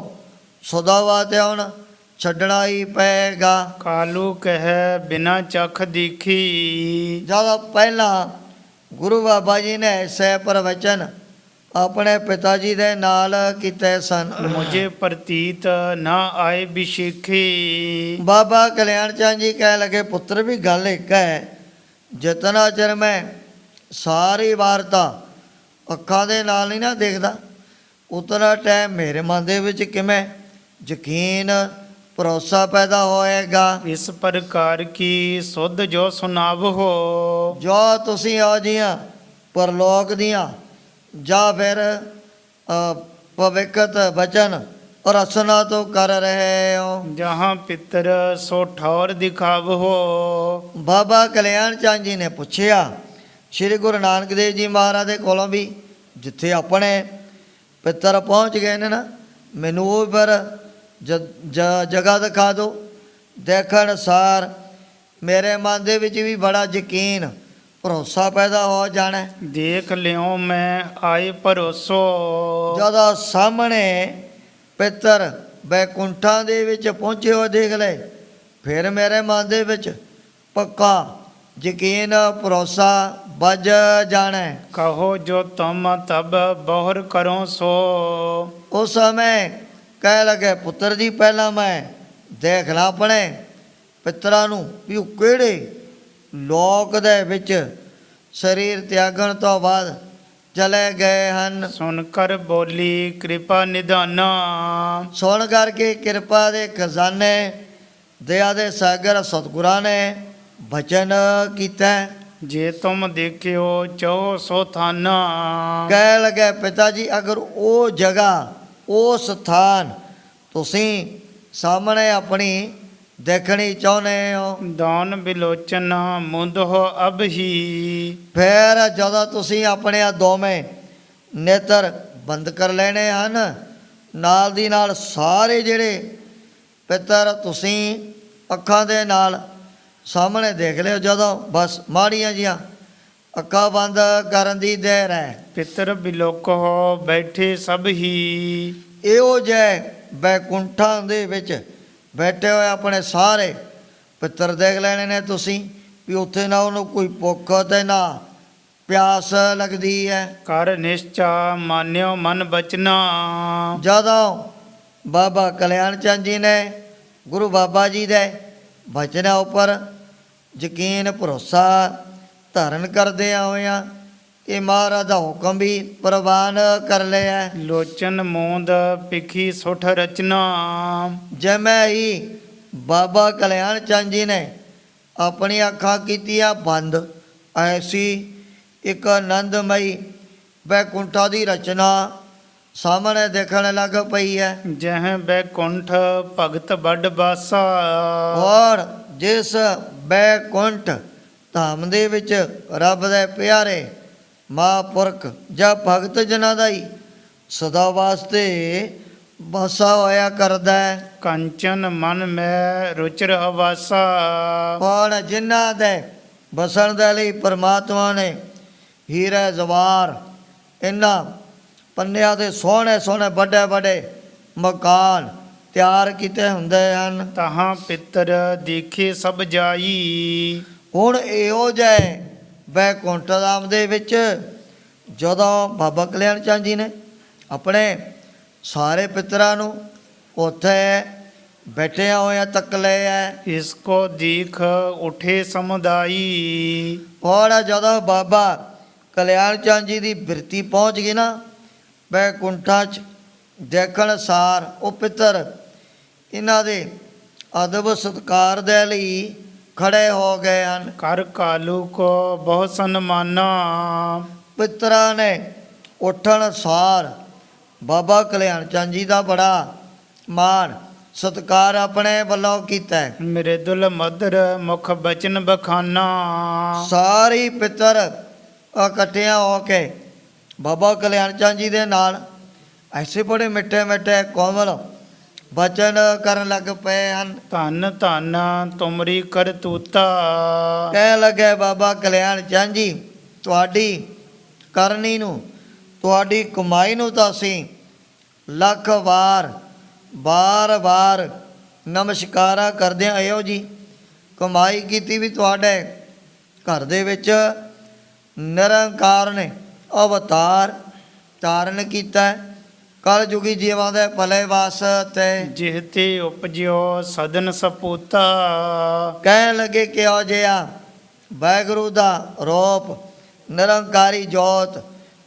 B: ਸਦਾ ਤੇ ਹੁਣ ਛੱਡਣਾ ਹੀ ਪਏਗਾ।
A: ਕਾਲੂ ਕਹਿ ਬਿਨਾ ਚਖ ਦੇਖੀ।
B: ਜਦੋਂ ਪਹਿਲਾਂ ਗੁਰੂ ਬਾਬਾ ਜੀ ਨੇ ਐਸੇ ਪ੍ਰਵਚਨ ਆਪਣੇ ਪਿਤਾ ਜੀ ਦੇ ਨਾਲ ਕੀਤੇ ਸਨ।
A: ਮੁਝੇ ਪ੍ਰਤੀਤ ਨਾ ਆਏ ਬਿਸ਼ੇਖੀ।
B: ਬਾਬਾ ਕਲਿਆਣ ਚੰਦ ਜੀ ਕਹਿ ਲਗੇ, ਪੁੱਤਰ ਵੀ ਗੱਲ ਇੱਕ ਹੈ, ਜਿਤਨਾ ਚਿਰ ਮੈਂ ਸਾਰੀ ਵਾਰਤਾ ਅੱਖਾਂ ਦੇ ਨਾਲ ਨਹੀਂ ਨਾ ਦੇਖਦਾ ਉਤਨਾ ਟਾਈਮ ਮੇਰੇ ਮਨ ਦੇ ਵਿੱਚ ਕਿਵੇਂ ਯਕੀਨ ਭਰੋਸਾ ਪੈਦਾ ਹੋਏਗਾ।
A: ਇਸ ਪ੍ਰਕਾਰ ਕੀ ਸੁਧ ਜੋ ਸੁਨਾਵ ਹੋ।
B: ਜੋ ਤੁਸੀਂ ਆ ਜੀਆਂ ਪਰਲੋਕ ਦੀਆਂ ਜਾਂ ਫਿਰ ਭਵਿੱਖਤ ਬਚਨ ਰਸਨਾ ਤੋਂ ਕਰ ਰਹੇ ਹੋ।
A: ਜਹਾਂ ਪਿੱਤਰ ਸੋ ਠੌਰ ਦਿਖਾਵ ਹੋ।
B: ਬਾਬਾ ਕਲਿਆਣ ਚੰਦ ਜੀ ਨੇ ਪੁੱਛਿਆ ਸ੍ਰੀ ਗੁਰੂ ਨਾਨਕ ਦੇਵ ਜੀ ਮਹਾਰਾਜ ਦੇ ਕੋਲੋਂ ਵੀ, ਜਿੱਥੇ ਆਪਣੇ ਪਿੱਤਰ ਪਹੁੰਚ ਗਏ ਨੇ ਨਾ ਮੈਨੂੰ ਉਹ ਪਰ ਜਗ੍ਹਾ ਦਿਖਾ ਦਿਓ। ਦੇਖਣ ਸਾਰ ਮੇਰੇ ਮਨ ਦੇ ਵਿੱਚ ਵੀ ਬੜਾ ਯਕੀਨ ਭਰੋਸਾ ਪੈਦਾ ਹੋ ਜਾਣਾ।
A: ਦੇਖ ਲਿਓ ਮੈਂ ਆਏ ਭਰੋਸੋ।
B: ਜਦੋਂ ਸਾਹਮਣੇ ਪਿੱਤਰ ਬੈਕੁੰਠਾਂ ਦੇ ਵਿੱਚ ਪਹੁੰਚੇ ਹੋ ਦੇਖ ਲੈ, ਫਿਰ ਮੇਰੇ ਮਨ ਦੇ ਵਿੱਚ ਪੱਕਾ ਯਕੀਨ ਭਰੋਸਾ ਵੱਜ ਜਾਣਾ।
A: ਕਹੋ ਜੋ ਤੁਮ ਤਬ ਬਹੁਰ ਕਰੋ ਸੋ।
B: ਉਸ ਸਮੇਂ ਕਹਿ ਲਗੇ, ਪੁੱਤਰ ਜੀ ਪਹਿਲਾਂ ਮੈਂ ਦੇਖ ਲਾਂ ਆਪਣੇ ਪਿੱਤਰਾਂ ਨੂੰ ਵੀ ਉਹ ਕਿਹੜੇ ਲੋਕ ਦੇ ਵਿੱਚ ਸਰੀਰ ਤਿਆਗਣ ਤੋਂ ਬਾਅਦ ਚਲੇ ਗਏ ਹਨ।
A: ਸੁਣ ਕਰ ਬੋਲੀ ਕਿਰਪਾ ਨਿਧਾਨਾ।
B: ਸੁਣ ਕਰਕੇ ਕਿਰਪਾ ਦੇ ਖਜ਼ਾਨੇ ਦਇਆ ਦੇ ਸਾਗਰ ਸਤਿਗੁਰਾਂ ਨੇ ਬਚਨ ਕੀਤਾ।
A: ਜੇ ਤੁਮ ਦੇਖਿਓ ਚੋ ਸੋ ਥਾਨਾ।
B: ਕਹਿ ਲਗੇ, ਪਿਤਾ ਜੀ ਅਗਰ ਉਹ ਜਗ੍ਹਾ ਉਹ ਸਥਾਨ ਤੁਸੀਂ ਸਾਹਮਣੇ ਆਪਣੀ ਦੇਖਣੀ ਚਾਹੁੰਦੇ ਹੋ,
A: ਦਾਨ ਬਿਲੋਚਨ ਮੁੰਦੋ ਅਬਹੀ।
B: ਫਿਰ ਜਦੋਂ ਤੁਸੀਂ ਆਪਣੇ ਆ ਦੋਵੇਂ ਨੇਤਰ ਬੰਦ ਕਰ ਲੈਣੇ ਹਨ, ਨਾਲ ਦੀ ਨਾਲ ਸਾਰੇ ਜਿਹੜੇ ਪਿੱਤਰ ਤੁਸੀਂ ਅੱਖਾਂ ਦੇ ਨਾਲ ਸਾਹਮਣੇ ਦੇਖ ਲਿਓ। ਜਦੋਂ ਬਸ ਮਾੜੀਆਂ ਜੀਆਂ ਅੱਖਾਂ ਬੰਦ ਕਰਨ ਦੀ ਦੇਰ ਹੈ।
A: ਪਿਤਰ ਬਿਲੋਕੋ ਬੈਠੇ ਸਭ ਹੀ।
B: ਇਹੋ ਜਿਹੇ ਬੈਕੁੰਠਾਂ ਦੇ ਵਿੱਚ ਬੈਠੇ ਹੋਏ ਆਪਣੇ ਸਾਰੇ ਪਿੱਤਰ ਦੇਖ ਲੈਣੇ ਨੇ ਤੁਸੀਂ ਵੀ ਉੱਥੇ ਨਾ ਉਹਨੂੰ ਕੋਈ ਭੁੱਖ ਤੇ ਨਾ ਪਿਆਸ ਲੱਗਦੀ ਹੈ।
A: ਕਰ ਨਿਸ਼ਚਾ ਮਾਨਿਓ ਮਨ ਬਚਨਾ।
B: ਜਦੋਂ ਬਾਬਾ ਕਲਿਆਣ ਚੰਦ ਜੀ ਨੇ ਗੁਰੂ ਬਾਬਾ ਜੀ ਦੇ ਬਚਨਾਂ ਉੱਪਰ ਯਕੀਨ ਭਰੋਸਾ ਧਾਰਨ ਕਰਦਿਆਂ ਹੋਇਆਂ ਇਹ ਮਹਾਰਾਜ ਦਾ ਹੁਕਮ ਵੀ ਪ੍ਰਵਾਨ ਕਰ ਲਿਆ।
A: ਲੋਚਨ ਮੂੰਦ ਪਿਖੀ ਸੁਠ ਰਚਨਾ।
B: ਜਿਵੇਂ ਹੀ ਬਾਬਾ ਕਲਿਆਣ ਚੰਦ ਜੀ ਨੇ ਆਪਣੀਆਂ ਅੱਖਾਂ ਕੀਤੀਆਂ ਬੰਦ, ਐਸੀ ਇੱਕ ਆਨੰਦਮਈ ਬੈਕੁੰਠਾ ਦੀ ਰਚਨਾ ਸਾਹਮਣੇ ਦੇਖਣ ਲੱਗ ਪਈ ਹੈ।
A: ਜਹ ਬੈਕੁੰਠ ਭਗਤ ਵੱਡ ਬਾਸਾ।
B: ਔਰ ਜਿਸ ਬੈਕੁੰਠ ਧਾਮ ਦੇ ਵਿੱਚ ਰੱਬ ਦੇ ਪਿਆਰੇ ਮਹਾਂਪੁਰਖ ਜਾਂ ਭਗਤ ਜਨਾਂ ਦਾ ਹੀ ਸਦਾ ਵਾਸਤੇ ਵਾਸਾ ਹੋਇਆ ਕਰਦਾ ਹੈ।
A: ਕੰਚਨ ਮਨ ਮੈਂ ਰੁਚਿਰ ਅਵਾਸਾ।
B: ਔਰ ਜਿਨ੍ਹਾਂ ਦੇ ਬਸਣ ਦੇ ਲਈ ਪਰਮਾਤਮਾ ਨੇ ਹੀਰੇ ਜਵਾਰ ਇਹਨਾਂ ਪੰਨਿਆਂ ਦੇ ਸੋਹਣੇ ਸੋਹਣੇ ਵੱਡੇ ਵੱਡੇ ਮਕਾਨ ਤਿਆਰ ਕੀਤੇ ਹੁੰਦੇ ਹਨ।
A: ਤਹਾਂ ਪਿੱਤਰ ਦੇਖੇ ਸਭ ਜਾਈ।
B: ਹੁਣ ਇਹੋ ਜਿਹੇ ਬੈਕੁੰਠ ਧਾਮ ਦੇ ਵਿੱਚ ਜਦੋਂ ਬਾਬਾ ਕਲਿਆਣ ਚੰਦ ਜੀ ਨੇ ਆਪਣੇ ਸਾਰੇ ਪਿੱਤਰਾਂ ਨੂੰ ਉੱਥੇ ਬੈਠਿਆ ਹੋਇਆ ਤੱਕ ਲਿਆ।
A: ਇਸ ਕੋ ਦੇਖ ਉਠੇ ਸਮੁਦਾਈ।
B: ਔਰ ਜਦੋਂ ਬਾਬਾ ਕਲਿਆਣ ਚੰਦ ਜੀ ਦੀ ਬਿਰਤੀ ਪਹੁੰਚ ਗਈ ਨਾ ਬੈਕੁੰਠਾਂ 'ਚ, ਦੇਖਣ ਸਾਰ ਉਹ ਪਿੱਤਰ ਇਹਨਾਂ ਦੇ ਅਦਬ ਸਤਿਕਾਰ ਦੇ ਲਈ ਖੜੇ ਹੋ ਗਏ ਹਨ।
A: ਕਰ ਕਾਲੂ ਕੋ ਬਹੁਤ ਸਨਮਾਨਾ।
B: ਪਿੱਤਰਾਂ ਨੇ ਉੱਠਣ ਸਾਰ ਬਾਬਾ ਕਲਿਆਣ ਚੰਦ ਜੀ ਦਾ ਬੜਾ ਮਾਣ ਸਤਿਕਾਰ ਆਪਣੇ ਵੱਲੋਂ ਕੀਤਾ।
A: ਮ੍ਰਿਦੁਲ ਮਧੁਰ ਮੁਖ ਬਚਨ ਬਖਾਨਾ।
B: ਸਾਰੇ ਪਿੱਤਰ ਇਕੱਠਿਆਂ ਹੋ ਕੇ ਬਾਬਾ ਕਲਿਆਣ ਚੰਦ ਜੀ ਦੇ ਨਾਲ ਐਸੇ ਬੜੇ ਮਿੱਠੇ ਮਿੱਠੇ ਕੋਮਲ ਬਚਨ ਕਰਨ ਲੱਗ ਪਏ ਹਨ।
A: ਧੰਨ ਧੰਨ ਤੁਮਰੀ ਕਰਤੂਤਾ।
B: ਕਹਿ ਲੱਗੇ, ਬਾਬਾ ਕਲਿਆਣ ਚੰਦ ਜੀ ਤੁਹਾਡੀ ਕਰਨੀ ਨੂੰ, ਤੁਹਾਡੀ ਕਮਾਈ ਨੂੰ ਤਾਂ ਅਸੀਂ ਲੱਖ ਵਾਰ ਬਾਰ ਨਮਸਕਾਰਾਂ ਕਰਦੇ ਹਾਂ। ਇਹੋ ਜੀ ਕਮਾਈ ਕੀਤੀ ਵੀ ਤੁਹਾਡੇ ਘਰ ਦੇ ਵਿੱਚ ਨਿਰੰਕਾਰ ਨੇ ਅਵਤਾਰ ਧਾਰਨ ਕੀਤਾ। ਕਲ ਜੁਗੀ ਜੀਵਾਂ ਦੇ ਭਲੇ ਵਾਸਤੇ
A: ਜਿਹਤੇ ਉਪਜਿਓ ਸਦਨ ਸਪੂਤਾ।
B: ਕਹਿਣ ਲੱਗੇ ਕਿਹੋ ਜਿਹਾ ਵਾਹਿਗੁਰੂ ਦਾ ਰੂਪ ਨਿਰੰਕਾਰੀ ਜੋਤ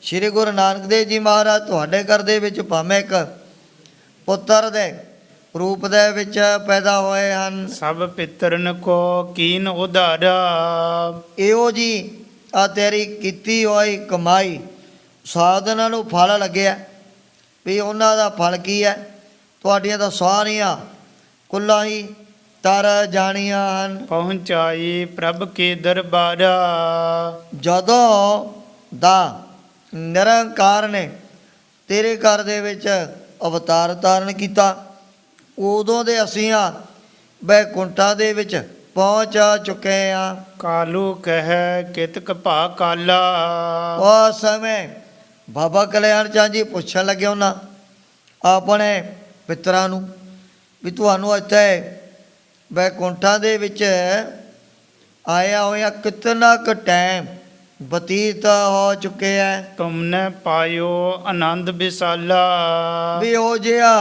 B: ਸ੍ਰੀ ਗੁਰੂ ਨਾਨਕ ਦੇਵ ਜੀ ਮਹਾਰਾਜ ਤੁਹਾਡੇ ਘਰ ਦੇ ਵਿੱਚ ਭਾਵੇਂ ਇੱਕ ਪੁੱਤਰ ਦੇ ਰੂਪ ਦੇ ਵਿੱਚ ਪੈਦਾ ਹੋਏ ਹਨ।
A: ਸਭ ਪਿਤਰਨ ਕੋ ਕੀਨ ਉਧਾਰਾ।
B: ਇਹੋ ਜੀ ਆ ਤੇਰੀ ਕੀਤੀ ਹੋਈ ਕਮਾਈ ਸਾਧਨਾਂ ਨੂੰ ਫਲ ਲੱਗਿਆ ਵੀ ਉਹਨਾਂ ਦਾ ਫਲ ਕੀ ਹੈ? ਤੁਹਾਡੀਆਂ ਤਾਂ ਸਾਰੀਆਂ ਕੁੱਲਾਂ ਹੀ ਤਰ ਜਾਣੀਆਂ ਹਨ।
A: ਪਹੁੰਚਾਈ ਪ੍ਰਭ ਕੇ ਦਰਬਾਰਾ।
B: ਜਦੋਂ ਦਾ ਨਿਰੰਕਾਰ ਨੇ ਤੇਰੇ ਘਰ ਦੇ ਵਿੱਚ ਅਵਤਾਰ ਧਾਰਨ ਕੀਤਾ, ਉਦੋਂ ਦੇ ਅਸੀਂ ਆ ਬੈਕੁੰਠਾਂ ਦੇ ਵਿੱਚ ਪਹੁੰਚ ਚੁੱਕੇ ਆ।
A: ਕਾਲੂ ਕਹਿ ਕਿਤਕ ਭਾ ਕਾਲਾ।
B: ਉਸ ਸਮੇਂ ਬਾਬਾ ਕਲਿਆਣ ਚੰਦ ਜੀ ਪੁੱਛਣ ਲੱਗੇ ਉਹਨਾਂ ਆਪਣੇ ਪਿੱਤਰਾਂ ਨੂੰ ਵੀ ਤੁਹਾਨੂੰ ਇੱਥੇ ਬੈਕੁੰਠਾਂ ਦੇ ਵਿੱਚ ਆਇਆ ਹੋਇਆ ਕਿਤਨਾ ਕੁ ਟਾਈਮ ਬਤੀਤ ਹੋ ਚੁੱਕੇ ਹੈ।
A: ਤੁਮਨੇ ਪਾਇਓ ਆਨੰਦ ਵਿਸਾਲਾ।
B: ਵੀ ਉਹ ਜਿਹਾ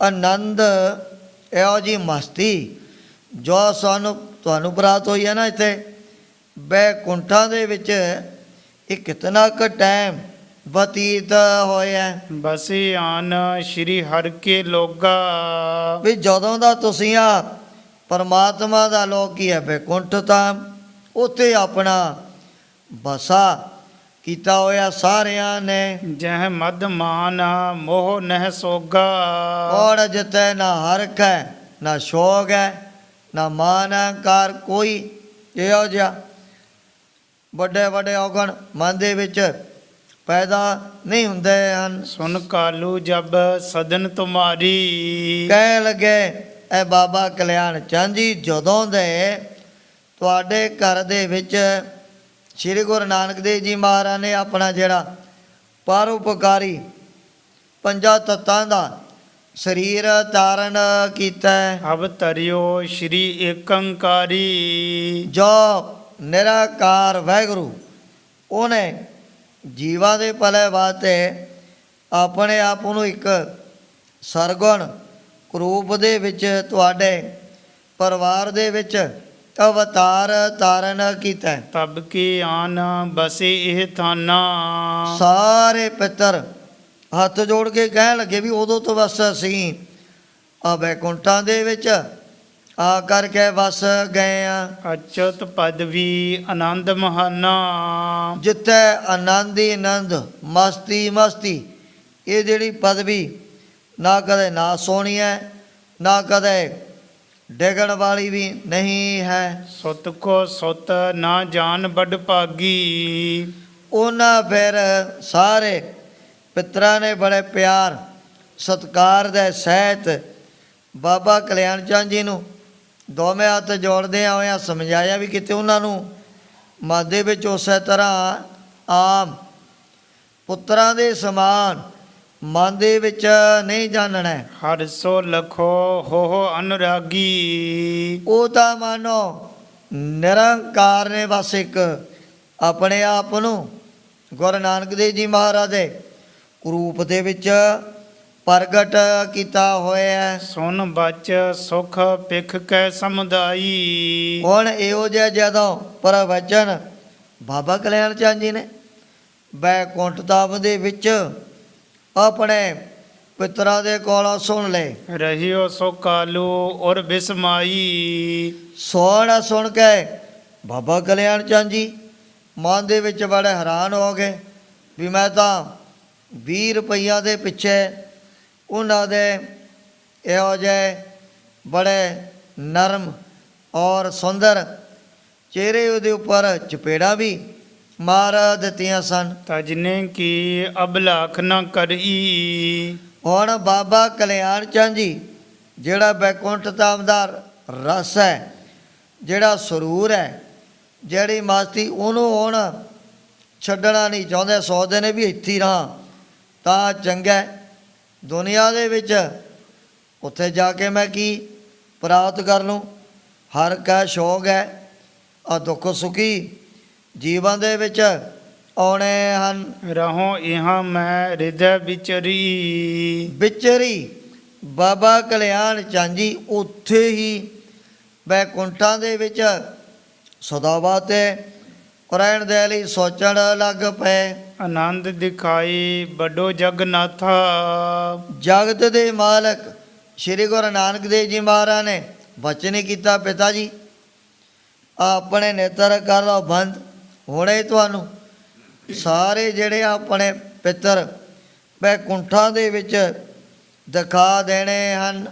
B: ਆਨੰਦ, ਇਹੋ ਜਿਹੀ ਮਸਤੀ ਜੋ ਤੁਹਾਨੂੰ ਪ੍ਰਾਪਤ ਹੋਈ ਹੈ ਨਾ ਇੱਥੇ ਬੈਕੁੰਠਾਂ ਦੇ ਵਿੱਚ, ਇਹ ਕਿਤਨਾ ਕੁ ਟਾਈਮ ਬਤੀਤ ਹੋਇਆ।
A: ਬਸੀ ਆਨ ਸ਼੍ਰੀ ਹਰਿ ਕੇ ਲੋਗਾ।
B: ਵੀ ਜਦੋਂ ਦਾ ਤੁਸੀਂ ਆ ਪਰਮਾਤਮਾ ਦਾ ਲੋਕ ਹੀ ਹੈ ਬੈਕੁੰਠ, ਤਾਂ ਉੱਥੇ ਆਪਣਾ ਬਸਾ ਕੀਤਾ ਹੋਇਆ ਸਾਰਿਆਂ ਨੇ।
A: ਜਹ ਮਦ ਮਾਨ ਮੋਹ ਨਹਿ ਸੋਗਾ।
B: ਔਰ ਜਿੱਥੇ ਨਾ ਹਰਖ ਹੈ, ਨਾ ਸ਼ੋਕ ਹੈ, ਨਾ ਮਾਨ ਅਹੰਕਾਰ, ਕੋਈ ਇਹੋ ਜਿਹਾ ਵੱਡੇ ਵੱਡੇ ਔਗਣ ਮਨ ਦੇ ਵਿੱਚ ਪੈਦਾ ਨਹੀਂ ਹੁੰਦੇ ਹਨ।
A: ਸੁਨ ਕਾਲੂ ਜਬ ਸਦਨ ਤੁਮਾਰੀ।
B: ਕਹਿ ਲੱਗੇ ਇਹ ਬਾਬਾ ਕਲਿਆਣ ਚੰਦ ਜੀ, ਜਦੋਂ ਦੇ ਤੁਹਾਡੇ ਘਰ ਦੇ ਵਿੱਚ ਸ੍ਰੀ ਗੁਰੂ ਨਾਨਕ ਦੇਵ ਜੀ ਮਹਾਰਾਜ ਨੇ ਆਪਣਾ ਜਿਹੜਾ ਪਰਉਪਕਾਰੀ ਪੰਜਾਂ ਤੱਤਾਂ ਦਾ ਸਰੀਰ ਧਾਰਨ ਕੀਤਾ,
A: ਅਬ ਤਰਿਓ ਸ਼੍ਰੀ ਏਕੰਕਾਰੀ।
B: ਜੋ ਨਿਰਾਕਾਰ ਵਾਹਿਗੁਰੂ ਉਹਨੇ ਜੀਵਾਂ ਦੇ ਭਲੇ ਵਾਸਤੇ ਆਪਣੇ ਆਪ ਨੂੰ ਇੱਕ ਸਰਗੁਣ ਰੂਪ ਦੇ ਵਿੱਚ ਤੁਹਾਡੇ ਪਰਿਵਾਰ ਦੇ ਵਿੱਚ ਅਵਤਾਰ ਧਾਰਨ ਕੀਤਾ।
A: ਤਬ ਕੀ ਆਨ ਬਸੇ ਇਹ ਥਾਨਾ।
B: ਸਾਰੇ ਪਿੱਤਰ ਹੱਥ ਜੋੜ ਕੇ ਕਹਿਣ ਲੱਗੇ ਵੀ ਉਦੋਂ ਤੋਂ ਬਸ ਅਸੀਂ ਆ ਬੈਕੁੰਠਾਂ ਦੇ ਵਿੱਚ ਆ ਕਰਕੇ ਵਸ ਗਏ ਆ।
A: ਅਚਤ ਪਦਵੀ ਆਨੰਦ ਮਹਾਨਾ।
B: ਜਿੱਥੇ ਆਨੰਦ ਹੀ ਆਨੰਦ, ਮਸਤੀ ਮਸਤੀ, ਇਹ ਜਿਹੜੀ ਪਦਵੀ ਨਾ ਕਦੇ ਨਾ ਸੋਹਣੀ ਹੈ, ਨਾ ਕਦੇ ਡਿੱਗਣ ਵਾਲੀ ਵੀ ਨਹੀਂ ਹੈ।
A: ਸੁਤ ਕੋ ਸੁਤ ਨਾ ਜਾਣ ਬੜ ਭਾਗੀ।
B: ਉਹਨਾਂ ਫਿਰ ਸਾਰੇ ਪਿੱਤਰਾਂ ਨੇ ਬੜੇ ਪਿਆਰ ਸਤਿਕਾਰ ਦੇ ਸਹਿਤ ਬਾਬਾ ਕਲਿਆਣ ਚੰਦ ਜੀ ਨੂੰ ਦੋਵੇਂ ਹੱਥ ਜੋੜਦਿਆਂ ਹੋਇਆਂ ਸਮਝਾਇਆ ਵੀ ਕਿਤੇ ਉਹਨਾਂ ਨੂੰ ਮਨ ਦੇ ਵਿੱਚ ਉਸੇ ਤਰ੍ਹਾਂ ਆਮ ਪੁੱਤਰਾਂ ਦੇ ਸਮਾਨ ਮਨ ਦੇ ਵਿੱਚ ਨਹੀਂ ਜਾਣਨਾ।
A: ਹਰਿ ਸੋ ਲਖੋ ਹੋ ਅਨੁਰਾਗੀ।
B: ਉਹ ਤਾਂ ਮਾਨੋ ਨਿਰੰਕਾਰ ਨੇ ਬਸ ਇੱਕ ਆਪਣੇ ਆਪ ਨੂੰ ਗੁਰੂ ਨਾਨਕ ਦੇਵ ਜੀ ਮਹਾਰਾਜ ਦੇ ਰੂਪ ਦੇ ਵਿੱਚ ਪ੍ਰਗਟ ਕੀਤਾ ਹੋਇਆ।
A: ਸੁਨ ਬਚ ਸੁਖ ਪਿਖ ਕੈ ਸਮੁਦਾਈ।
B: ਹੁਣ ਇਹੋ ਜਿਹਾ ਜਦੋਂ ਪ੍ਰਵਚਨ ਬਾਬਾ ਕਲਿਆਣ ਚੰਦ ਜੀ ਨੇ ਬੈਕੁੰਠ ਧਾਮ ਦੇ ਵਿੱਚ ਆਪਣੇ ਪਿੱਤਰਾਂ ਦੇ ਕੋਲੋਂ ਸੁਣ ਲਏ।
A: ਰਹਿਓ ਸੋ ਕਾਲੂ ਔਰ ਬਿਸਮਾਈ।
B: ਸੁਣ ਕੇ ਬਾਬਾ ਕਲਿਆਣ ਚੰਦ ਜੀ ਮਨ ਦੇ ਵਿੱਚ ਬੜੇ ਹੈਰਾਨ ਹੋ ਗਏ ਵੀ ਮੈਂ ਤਾਂ 20 ਰੁਪਈਆਂ ਦੇ ਪਿੱਛੇ ਉਹਨਾਂ ਦੇ ਇਹੋ ਜਿਹੇ ਬੜੇ ਨਰਮ ਔਰ ਸੁੰਦਰ ਚਿਹਰੇ ਉਹਦੇ ਉੱਪਰ ਚਪੇੜਾਂ ਵੀ ਮਾਰ ਦਿੱਤੀਆਂ ਸਨ।
A: ਤਜਨੇ ਕੀ ਅਬਲਾਖ ਨਾ ਕਰੀ।
B: ਹੁਣ ਬਾਬਾ ਕਲਿਆਣ ਚੰਦ ਜੀ ਜਿਹੜਾ ਬੈਕੁੰਠ ਧਾਮ ਦਾ ਰਸ ਹੈ, ਜਿਹੜਾ ਸਰੂਰ ਹੈ, ਜਿਹੜੀ ਮਸਤੀ, ਉਹਨੂੰ ਹੁਣ ਛੱਡਣਾ ਨਹੀਂ ਚਾਹੁੰਦੇ। ਸੋਚਦੇ ਨੇ ਵੀ ਇੱਥੇ ਹੀ ਰਹਾਂ ਤਾਂ ਚੰਗਾ, ਦੁਨੀਆ ਦੇ ਵਿੱਚ ਉੱਥੇ ਜਾ ਕੇ ਮੈਂ ਕੀ ਪ੍ਰਾਪਤ ਕਰ ਲੂੰ। ਹਰ ਕਾ ਸ਼ੌਕ ਹੈ ਆ ਦੁੱਖ ਸੁਖੀ ਜੀਵਨ ਦੇ ਵਿੱਚ ਆਉਣੇ ਹਨ।
A: ਰਹੋ ਇਹਾਂ ਮੈਂ ਹਿਰਦੈ ਵਿਚਰੀ।
B: ਵਿਚਰੀ ਬਾਬਾ ਕਲਿਆਣ ਚੰਦ ਜੀ ਉੱਥੇ ਹੀ ਬੈਕੁੰਠਾਂ ਦੇ ਵਿੱਚ ਸਦਾ ਵਾਸਤੇ ਰਹਿਣ ਦੇ ਲਈ ਸੋਚਣ ਲੱਗ ਪਏ।
A: ਆਨੰਦ ਦਿਖਾਈ ਵੱਡੋ ਜਗਨਾਥਾ।
B: ਜਗਤ ਦੇ ਮਾਲਕ ਸ਼੍ਰੀ ਗੁਰੂ ਨਾਨਕ ਦੇਵ ਜੀ ਮਹਾਰਾਜ ਨੇ ਬਚਨ ਕੀਤਾ, ਪਿਤਾ ਜੀ ਆਪਣੇ ਨੇਤਰ ਕਰ ਲਓ ਬੰਦ, ਹੁਣੇ ਤੁਹਾਨੂੰ ਸਾਰੇ ਜਿਹੜੇ ਆਪਣੇ ਪਿੱਤਰ ਬੈਕੁੰਠਾਂ ਦੇ ਵਿੱਚ ਦਿਖਾ ਦੇਣੇ ਹਨ।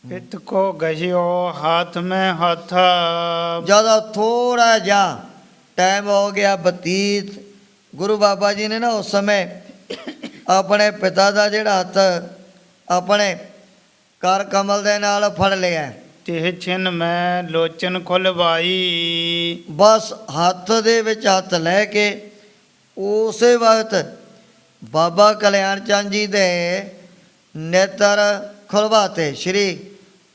A: ਪਿਤ ਕੋ ਗਹਿਓ ਹੱਥ ਮੈਂ ਹੱਥ।
B: ਜਦੋਂ ਥੋੜਾ ਜਿਹਾ ਟਾਈਮ ਹੋ ਗਿਆ ਬਤੀਤ, ਗੁਰੂ ਬਾਬਾ ਜੀ ਨੇ ਨਾ ਉਸ ਸਮੇਂ ਆਪਣੇ ਪਿਤਾ ਦਾ ਜਿਹੜਾ ਹੱਥ ਆਪਣੇ ਕਰ ਕਮਲ ਦੇ ਨਾਲ ਫੜ ਲਿਆ।
A: ਤਿਹ ਛਿਨ ਮੈਂ ਲੋਚਨ ਖੁਲਵਾਈ।
B: ਬਸ ਹੱਥ ਦੇ ਵਿੱਚ ਹੱਥ ਲੈ ਕੇ ਉਸੇ ਵਕਤ ਬਾਬਾ ਕਲਿਆਣ ਚੰਦ ਜੀ ਦੇ ਨੇਤਰ ਖੁਲਵਾਤੇ ਸ਼੍ਰੀ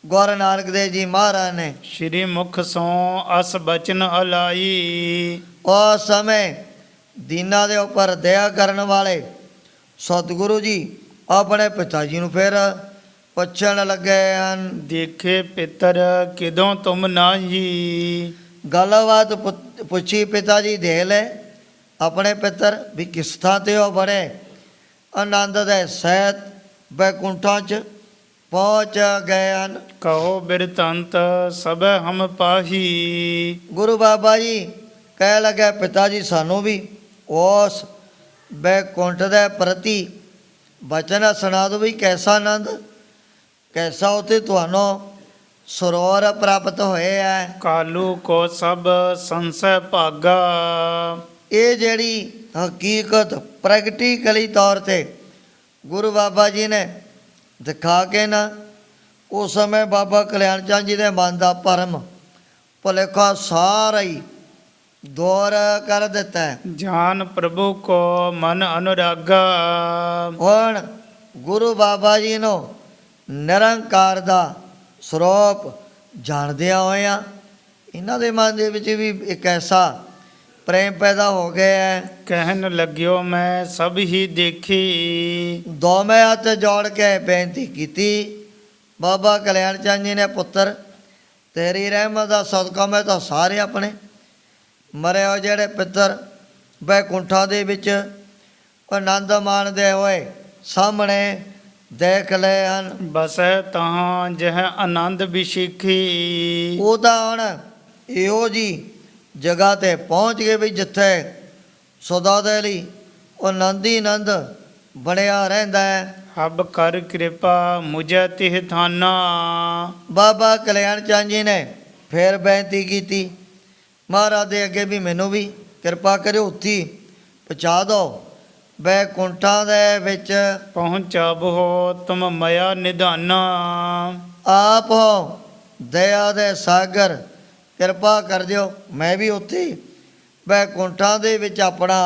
B: ਗੁਰੂ ਨਾਨਕ ਦੇਵ ਜੀ ਮਹਾਰਾਜ ਨੇ।
A: ਸ਼੍ਰੀ ਮੁਖ ਸੋਂ ਅਸ ਬਚਨ ਅਲਾਈ।
B: ਉਸ ਸਮੇਂ ਦੀਨਾਂ ਦੇ ਉੱਪਰ ਦਇਆ ਕਰਨ ਵਾਲੇ ਸਤਿਗੁਰੂ ਜੀ ਆਪਣੇ ਪਿਤਾ ਜੀ ਨੂੰ ਫਿਰ ਪੁੱਛਣ ਲੱਗੇ ਹਨ।
A: ਦੇਖੇ ਪਿਤਰ ਕਿਦੋਂ ਤੁਮ ਨਾਹੀ।
B: ਗੱਲਬਾਤ ਪੁੱਛੀ ਪਿਤਾ ਜੀ ਦੇ ਲੈ ਆਪਣੇ ਪਿੱਤਰ ਵੀ ਕਿਸ ਥਾਂ 'ਤੇ ਉਹ ਬੜੇ ਆਨੰਦ ਦੇ ਸਹਿਤ ਬੈਕੁੰਠਾਂ 'ਚ ਪਹੁੰਚ ਗਏ ਹਨ।
A: ਕਹੋ ਬਿਰਤੰਤ ਸਭੈ ਹਮ ਪਾਹੀ।
B: ਗੁਰੂ ਬਾਬਾ ਜੀ ਕਹਿ ਲੱਗੇ ਪਿਤਾ ਜੀ ਸਾਨੂੰ ਵੀ ਉਸ ਬੈਕੁੰਠ ਦੇ ਪ੍ਰਤੀ ਬਚਨ ਸੁਣਾ ਦਿਓ ਵੀ ਕੈਸਾ ਆਨੰਦ ਕੈਸਾ ਉਤੇ ਤੁਹਾਨੂੰ ਸਰੋਵਰ ਪ੍ਰਾਪਤ ਹੋਏ ਹੈ।
A: ਕਾਲੂ ਕੋ ਸਭ ਸੰਸੈ ਭਾਗਾ।
B: ਇਹ ਜਿਹੜੀ ਹਕੀਕਤ ਪ੍ਰੈਕਟੀਕਲੀ ਤੌਰ 'ਤੇ ਗੁਰੂ ਬਾਬਾ ਜੀ ਨੇ ਦਿਖਾ ਕੇ ਨਾ ਉਸ ਸਮੇਂ ਬਾਬਾ ਕਲਿਆਣ ਚੰਦ ਜੀ ਦੇ ਮਨ ਦਾ ਭਰਮ ਭੁਲੇਖਾ ਸਾਰਾ ਹੀ ਦੂਰ ਕਰ ਦਿੱਤਾ ਹੈ।
A: ਜਾਨ ਪ੍ਰਭੂ ਕੋ ਮਨ ਅਨੁਰਾਗਾ।
B: ਹੁਣ ਗੁਰੂ ਬਾਬਾ ਜੀ ਨੂੰ ਨਿਰੰਕਾਰ ਦਾ ਸਰੂਪ ਜਾਣਦਿਆਂ ਹੋਇਆਂ ਇਹਨਾਂ ਦੇ ਮਨ ਦੇ ਵਿੱਚ ਵੀ ਇੱਕ ਐਸਾ ਪ੍ਰੇਮ ਪੈਦਾ ਹੋ ਗਿਆ ਹੈ।
A: ਕਹਿਣ ਲੱਗਿਓ ਮੈਂ ਸਭ ਹੀ ਦੇਖੀ।
B: ਦੋਵੇਂ ਹੱਥ ਜੋੜ ਕੇ ਬੇਨਤੀ ਕੀਤੀ ਬਾਬਾ ਕਲਿਆਣ ਚੰਦ ਜੀ ਨੇ ਪੁੱਤਰ ਤੇਰੀ ਰਹਿਮਤ ਦਾ ਸਦਕਾ ਮੈਂ ਤਾਂ ਸਾਰੇ ਆਪਣੇ ਮਰੇ ਹੋਏ ਜਿਹੜੇ ਪਿੱਤਰ ਬੈਕੁੰਠਾਂ ਦੇ ਵਿੱਚ ਆਨੰਦ ਮਾਣਦੇ ਹੋਏ ਸਾਹਮਣੇ ਦੇਖ ਲਏ ਹਨ।
A: ਬਸੈ ਤਹਾਂ ਜਹ ਆਨੰਦ ਵਿਸ਼ੇਖੀ।
B: ਉਹ ਤਾਂ ਹੁਣ ਇਹੋ ਜੀ ਜਗ੍ਹਾ 'ਤੇ ਪਹੁੰਚ ਗਏ ਵੀ ਜਿੱਥੇ ਸਦਾ ਦੇ ਲਈ ਆਨੰਦ ਹੀ ਆਨੰਦ ਬਣਿਆ ਰਹਿੰਦਾ ਹੈ।
A: ਹਬ ਕਰ ਕਿਰਪਾ ਮੁਝੇ ਤਿਹ ਥਾਨਾ।
B: ਬਾਬਾ ਕਲਿਆਣ ਚੰਦ ਜੀ ਨੇ ਫਿਰ ਬੇਨਤੀ ਕੀਤੀ ਮਹਾਰਾਜ ਦੇ ਅੱਗੇ ਵੀ ਮੈਨੂੰ ਵੀ ਕਿਰਪਾ ਕਰਿਓ ਉੱਥੀ ਪਹੁੰਚਾ ਦਿਓ ਬੈਕੁੰਠਾਂ ਦੇ ਵਿੱਚ।
A: ਪਹੁੰਚਾਬੋ ਤੁਮ ਮਇਆ ਨਿਧਾਨਾ।
B: ਆਪ ਹੋ ਦਇਆ ਦੇ ਸਾਗਰ ਕਿਰਪਾ ਕਰ ਦਿਓ ਮੈਂ ਵੀ ਉੱਥੇ ਬੈਕੁੰਠਾਂ ਦੇ ਵਿੱਚ ਆਪਣਾ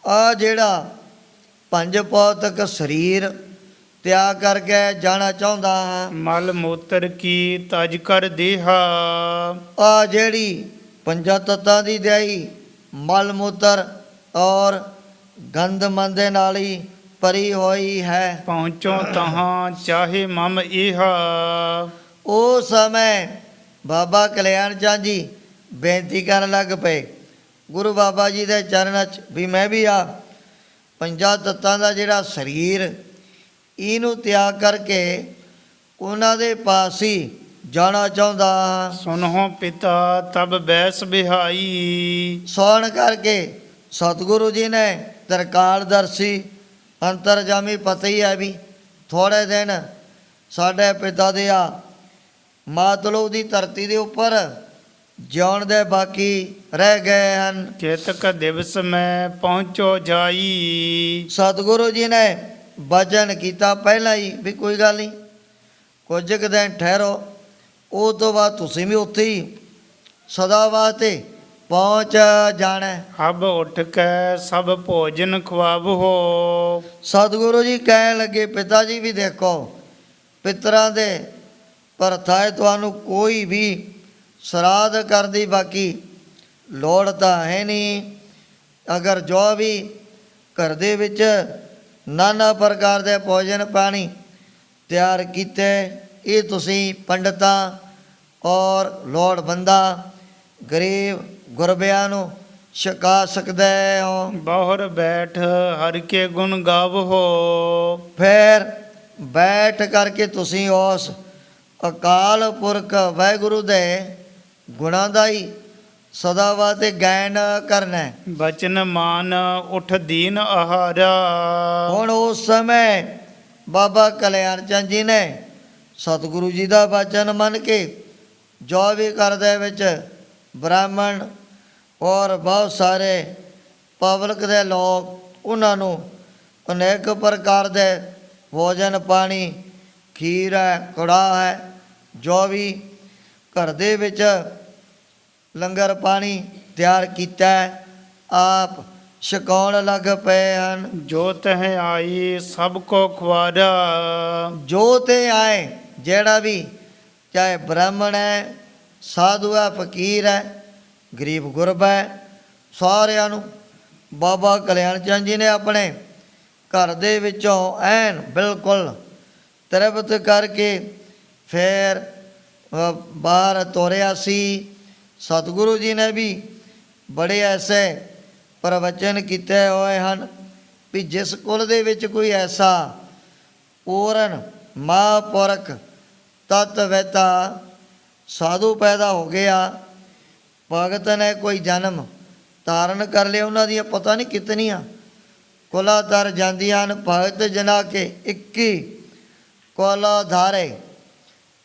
B: ਆ ਜਿਹੜਾ ਪੰਜ ਭੌਤਿਕ ਸਰੀਰ ਤਿਆਗ ਕਰਕੇ ਜਾਣਾ ਚਾਹੁੰਦਾ ਹਾਂ।
A: ਮਲ ਮੂਤਰ ਕੀ ਤਜ ਕਰ ਦੇਹਾ।
B: ਆ ਜਿਹੜੀ ਪੰਜਾਂ ਤੱਤਾਂ ਦੀ ਦਿਆਈ ਮਲ ਮੂਤਰ ਔਰ ਗੰਧ ਮੰਦ ਦੇ ਨਾਲ ਹੀ ਭਰੀ ਹੋਈ ਹੈ।
A: ਪਹੁੰਚੋ ਤਹਾਂ ਚਾਹੇ ਮਮ ਇਹਾ।
B: ਉਹ ਸਮੇਂ ਬਾਬਾ ਕਲਿਆਣ ਚੰਦ ਜੀ ਬੇਨਤੀ ਕਰਨ ਲੱਗ ਪਏ ਗੁਰੂ ਬਾਬਾ ਜੀ ਦੇ ਚਰਨਾਂ 'ਚ ਵੀ ਮੈਂ ਵੀ ਆ ਪੰਜਾਂ ਤੱਤਾਂ ਦਾ ਜਿਹੜਾ ਸਰੀਰ ਇਹਨੂੰ ਤਿਆਗ ਕਰਕੇ ਉਹਨਾਂ ਦੇ ਪਾਸ ਹੀ ਜਾਣਾ ਚਾਹੁੰਦਾ ਹਾਂ।
A: ਸੁਨਹੁ ਪਿਤਾ ਤਬ ਬੈਸ ਬਿਹਾਈ।
B: ਸੁਣ ਕਰਕੇ ਸਤਿਗੁਰੂ ਜੀ ਨੇ ਤਰਕਾਲਦਰਸ਼ੀ ਅੰਤਰਜਾਮੀ ਪਤਾ ਹੀ ਹੈ ਵੀ ਥੋੜ੍ਹੇ ਦਿਨ ਸਾਡੇ ਪਿਤਾ ਦੇ ਆ ਮਾਤਲੋ ਦੀ ਧਰਤੀ ਦੇ ਉੱਪਰ ਜਿਉਣ ਦੇ ਬਾਕੀ ਰਹਿ ਗਏ ਹਨ।
A: ਚੇਤਕ ਦਿਵਸ ਮੈਂ ਪਹੁੰਚੋ ਜਾਈ।
B: ਸਤਿਗੁਰੂ ਜੀ ਨੇ ਵਚਨ ਕੀਤਾ ਪਹਿਲਾਂ ਹੀ ਵੀ ਕੋਈ ਗੱਲ ਨਹੀਂ ਕੁਝ ਕੁ ਦਿਨ ਠਹਿਰੋ ਉਹ ਤੋਂ ਬਾਅਦ ਤੁਸੀਂ ਵੀ ਉੱਥੇ ਹੀ ਸਦਾ ਵਾਸਤੇ ਪਹੁੰਚ ਜਾਣਾ।
A: ਹਬ ਉੱਠ ਕੇ ਸਭ ਭੋਜਨ ਖਵਾਵੋ।
B: ਸਤਿਗੁਰੂ ਜੀ ਕਹਿਣ ਲੱਗੇ ਪਿਤਾ ਜੀ ਵੀ ਦੇਖੋ ਪਿਤਰਾਂ ਦੇ ਪਰਥਾਏ ਤੁਹਾਨੂੰ ਕੋਈ ਵੀ ਸਰਾਧ ਕਰਨ ਦੀ ਬਾਕੀ ਲੋੜ ਤਾਂ ਹੈ ਨਹੀਂ। ਅਗਰ ਜੋ ਵੀ ਘਰ ਦੇ ਵਿੱਚ ਨਾਨਾ ਪ੍ਰਕਾਰ ਦੇ ਭੋਜਨ ਪਾਣੀ ਤਿਆਰ ਕੀਤੇ ਇਹ ਤੁਸੀਂ ਪੰਡਤਾਂ ਔਰ ਲੋੜਵੰਦਾਂ ਗਰੀਬ ਗੁਰਬਿਆਂ ਨੂੰ ਛਕਾ ਸਕਦੇ ਹੋ।
A: ਬਾਹਰ ਬੈਠ ਹਰ ਕੇ ਗੁਣ ਗਾਵੋ।
B: ਫਿਰ ਬੈਠ ਕਰਕੇ ਤੁਸੀਂ ਉਸ ਅਕਾਲ ਪੁਰਖ ਵਾਹਿਗੁਰੂ ਦੇ ਗੁਣਾਂ ਦਾ ਹੀ ਸਦਾ ਵਾਸਤੇ ਗਾਇਨ ਕਰਨਾ ਹੈ।
A: ਬਚਨ ਮਾਨ ਉਠ ਦੀਨ ਆਹਾਰਾ।
B: ਹੁਣ ਉਸ ਸਮੇਂ ਬਾਬਾ ਕਲਿਆਣ ਚੰਦ ਜੀ ਨੇ ਸਤਿਗੁਰੂ ਜੀ ਦਾ ਬਚਨ ਮੰਨ ਕੇ ਜੋ ਵੀ ਘਰ ਦੇ ਵਿੱਚ ਬ੍ਰਾਹਮਣ ਔਰ ਬਹੁਤ ਸਾਰੇ ਪਬਲਿਕ ਦੇ ਲੋਕ ਉਹਨਾਂ ਨੂੰ ਅਨੇਕ ਪ੍ਰਕਾਰ ਦੇ ਭੋਜਨ ਪਾਣੀ ਖੀਰ ਹੈ ਕੜਾਹ ਹੈ ਜੋ ਵੀ ਘਰ ਦੇ ਵਿੱਚ ਲੰਗਰ ਪਾਣੀ ਤਿਆਰ ਕੀਤਾ ਹੈ, ਆਪ ਛਕਾਉਣ ਲੱਗ ਪਏ ਹਨ।
A: ਜੋ ਤਹ ਆਈ ਸਭ ਕੋ ਖਵਾਰਾ,
B: ਜੋ ਤੇ ਆਏ, ਜਿਹੜਾ ਵੀ ਚਾਹੇ ਬ੍ਰਾਹਮਣ ਹੈ, ਸਾਧੂ ਹੈ, ਫਕੀਰ ਹੈ, ਗਰੀਬ ਗੁਰਬਾ ਹੈ, ਸਾਰਿਆਂ ਨੂੰ ਬਾਬਾ ਕਲਿਆਣ ਚੰਦ ਜੀ ਨੇ ਆਪਣੇ ਘਰ ਦੇ ਵਿੱਚੋਂ ਐਨ ਬਿਲਕੁਲ ਤ੍ਰਿਪਤ ਕਰਕੇ ਫਿਰ ਬਾਹਰ ਤੋਰਿਆ ਸੀ। ਸਤਿਗੁਰੂ ਜੀ ਨੇ ਵੀ ਬੜੇ ਐਸੇ ਪ੍ਰਵਚਨ ਕੀਤੇ ਹੋਏ ਹਨ ਵੀ ਜਿਸ ਕੁਲ ਦੇ ਵਿੱਚ ਕੋਈ ਐਸਾ ਪੂਰਨ ਮਹਾਂਪੁਰਖ ਤਤਵੈਤਾ ਸਾਧੂ ਪੈਦਾ ਹੋ ਗਿਆ, ਭਗਤ ਨੇ ਕੋਈ ਜਨਮ ਧਾਰਨ ਕਰ ਲਿਆ, ਉਹਨਾਂ ਦੀਆਂ ਪਤਾ ਨਹੀਂ ਕਿਤਨੀਆਂ ਕੁਲਾਂ ਤਰ ਜਾਂਦੀਆਂ ਹਨ। ਭਗਤ ਜਨਾ ਕੇ 21 ਕੁਲ ਧਾਰੇ।